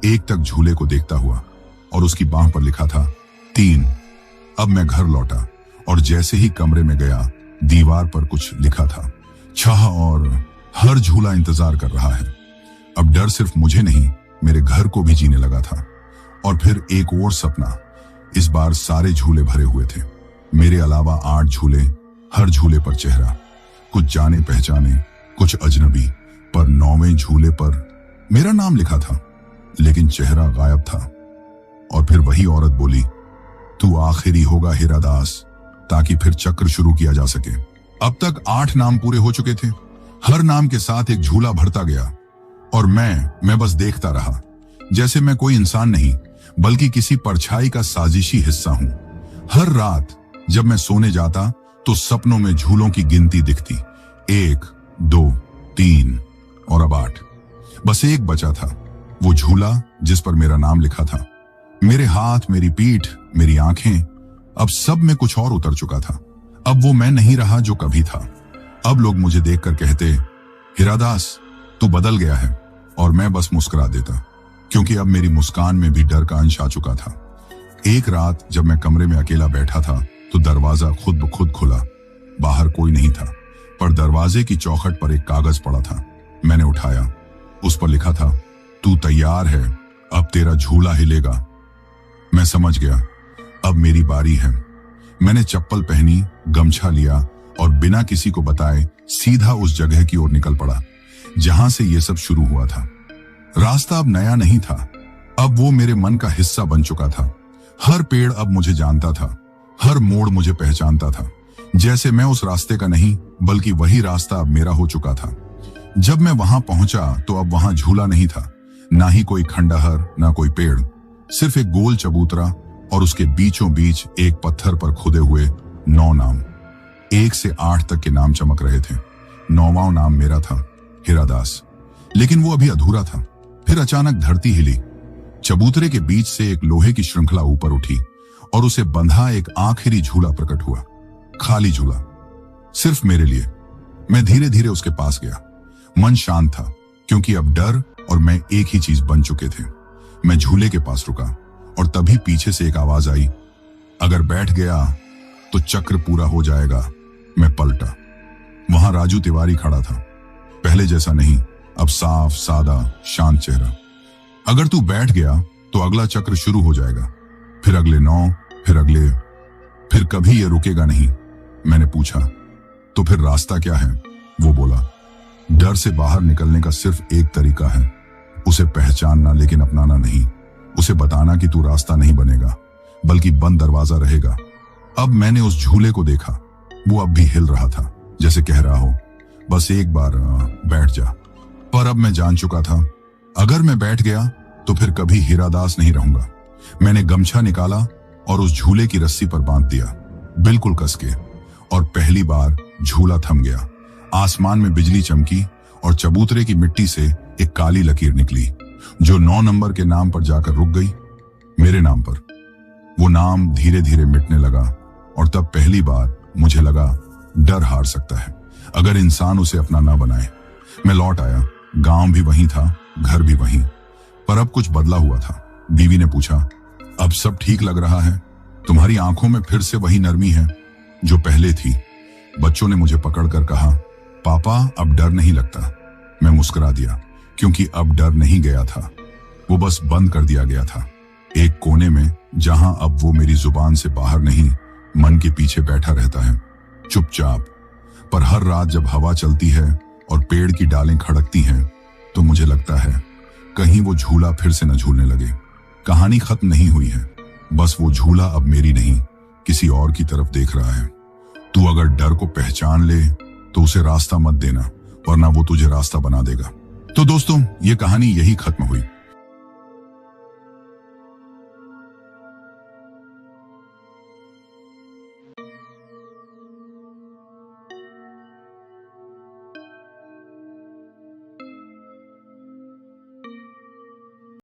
एक तक झूले को देखता हुआ, और उसकी बांह पर लिखा था 3। अब मैं घर लौटा और जैसे ही कमरे में गया, दीवार पर कुछ लिखा था, 6 और हर झूला इंतजार कर रहा है। अब डर सिर्फ मुझे नहीं, मेरे घर को भी जीने लगा था। और फिर एक और सपना। इस बार सारे झूले भरे हुए थे, मेरे अलावा 8 झूले, हर झूले पर चेहरा, कुछ जाने पहचाने, कुछ अजनबी। पर 9वें झूले पर मेरा नाम लिखा था, लेकिन चेहरा गायब था। और फिर वही औरत बोली, तू आखिरी होगा हीरादास, ताकि फिर चक्र शुरू किया जा सके। अब तक 8 नाम पूरे हो चुके थे। हर नाम के साथ एक झूला भरता गया, और मैं बस देखता रहा, जैसे मैं कोई इंसान नहीं, बल्कि किसी परछाई का साजिशी हिस्सा हूं। हर रात जब मैं सोने जाता तो सपनों में झूलों की गिनती दिखती, 1, 2, 3 और अब 8। बस एक बचा था, वो झूला जिस पर मेरा नाम लिखा था। मेरे हाथ, मेरी पीठ, मेरी आंखें, अब सब में कुछ और उतर चुका था। अब वो मैं नहीं रहा जो कभी था। अब लोग मुझे देखकर कहते, हीरादास, तू बदल गया है। और मैं बस मुस्कुरा देता, क्योंकि अब मेरी मुस्कान में भी डर का अंश आ चुका था। एक रात जब मैं कमरे में अकेला बैठा था तो दरवाजा खुद ब खुद खुला। बाहर कोई नहीं था, पर दरवाजे की चौखट पर एक कागज पड़ा था। मैंने उठाया, उस पर लिखा था, तू तैयार है, अब तेरा झूला हिलेगा। मैं समझ गया, अब मेरी बारी है। मैंने चप्पल पहनी, गमछा लिया और बिना किसी को बताए सीधा उस जगह की ओर निकल पड़ा जहां से यह सब शुरू हुआ था। रास्ता अब नया नहीं था, अब वो मेरे मन का हिस्सा बन चुका था। हर पेड़ अब मुझे जानता था, हर मोड़ मुझे पहचानता था, जैसे मैं उस रास्ते का नहीं, बल्कि वही रास्ता अब मेरा हो चुका था। जब मैं वहां पहुंचा तो अब वहां झूला नहीं था, ना ही कोई खंडहर, ना कोई पेड़, सिर्फ एक गोल चबूतरा, और उसके बीचों बीच एक पत्थर पर खुदे हुए 9 नाम। 1 से 8 तक के नाम चमक रहे थे। 9वां नाम मेरा था, हीरादास। लेकिन वो अभी अधूरा था। फिर अचानक धरती हिली, चबूतरे के बीच से एक लोहे की श्रृंखला ऊपर उठी और उसे बंधा एक आखिरी झूला प्रकट हुआ। खाली झूला, सिर्फ मेरे लिए। मैं धीरे धीरे उसके पास गया। मन शांत था, क्योंकि अब डर और मैं एक ही चीज बन चुके थे। मैं झूले के पास रुका और तभी पीछे से एक आवाज आई, अगर बैठ गया तो चक्र पूरा हो जाएगा। मैं पलटा, वहां राजू तिवारी खड़ा था। पहले जैसा नहीं, अब साफ, सादा, शांत चेहरा। अगर तू बैठ गया तो अगला चक्र शुरू हो जाएगा, फिर अगले 9, फिर अगले, फिर कभी यह रुकेगा नहीं। मैंने पूछा, तो फिर रास्ता क्या है? वो बोला, डर से बाहर निकलने का सिर्फ एक तरीका है, उसे पहचानना लेकिन अपनाना नहीं। उसे बताना कि तू रास्ता नहीं बनेगा, बल्कि बंद दरवाजा रहेगा। अब मैंने उस झूले को देखा, वो अब भी हिल रहा था, जैसे कह रहा हो, बस एक बार बैठ जा। पर अब मैं जान चुका था, अगर मैं बैठ गया तो फिर कभी हीरादास नहीं रहूंगा। मैंने गमछा निकाला और उस झूले की रस्सी पर बांध दिया, बिल्कुल कस के, और पहली बार झूला थम गया। आसमान में बिजली चमकी और चबूतरे की मिट्टी से एक काली लकीर निकली, जो 9 नंबर के नाम पर जाकर रुक गई, मेरे नाम पर। वो नाम धीरे धीरे मिटने लगा, और तब पहली बार मुझे लगा, डर हार सकता है अगर इंसान उसे अपना ना बनाए। मैं लौट आया, गांव भी वहीं था, घर भी वहीं, पर अब कुछ बदला हुआ था। बीवी ने पूछा, अब सब ठीक लग रहा है? तुम्हारी आंखों में फिर से वही नरमी है जो पहले थी? बच्चों ने मुझे पकड़कर कहा, पापा अब डर नहीं लगता। मैं मुस्कुरा दिया, क्योंकि अब डर नहीं गया था, वो बस बंद कर दिया गया था, एक कोने में, जहां अब वो मेरी जुबान से बाहर नहीं, मन के पीछे बैठा रहता है, चुपचाप। पर हर रात जब हवा चलती है और पेड़ की डालें खड़कती हैं, तो मुझे लगता है कहीं वो झूला फिर से न झूलने लगे। कहानी खत्म नहीं हुई है, बस वो झूला अब मेरी नहीं, किसी और की तरफ देख रहा है। तू अगर डर को पहचान ले तो उसे रास्ता मत देना, वरना वो तुझे रास्ता बना देगा। तो दोस्तों, ये कहानी यही खत्म हुई।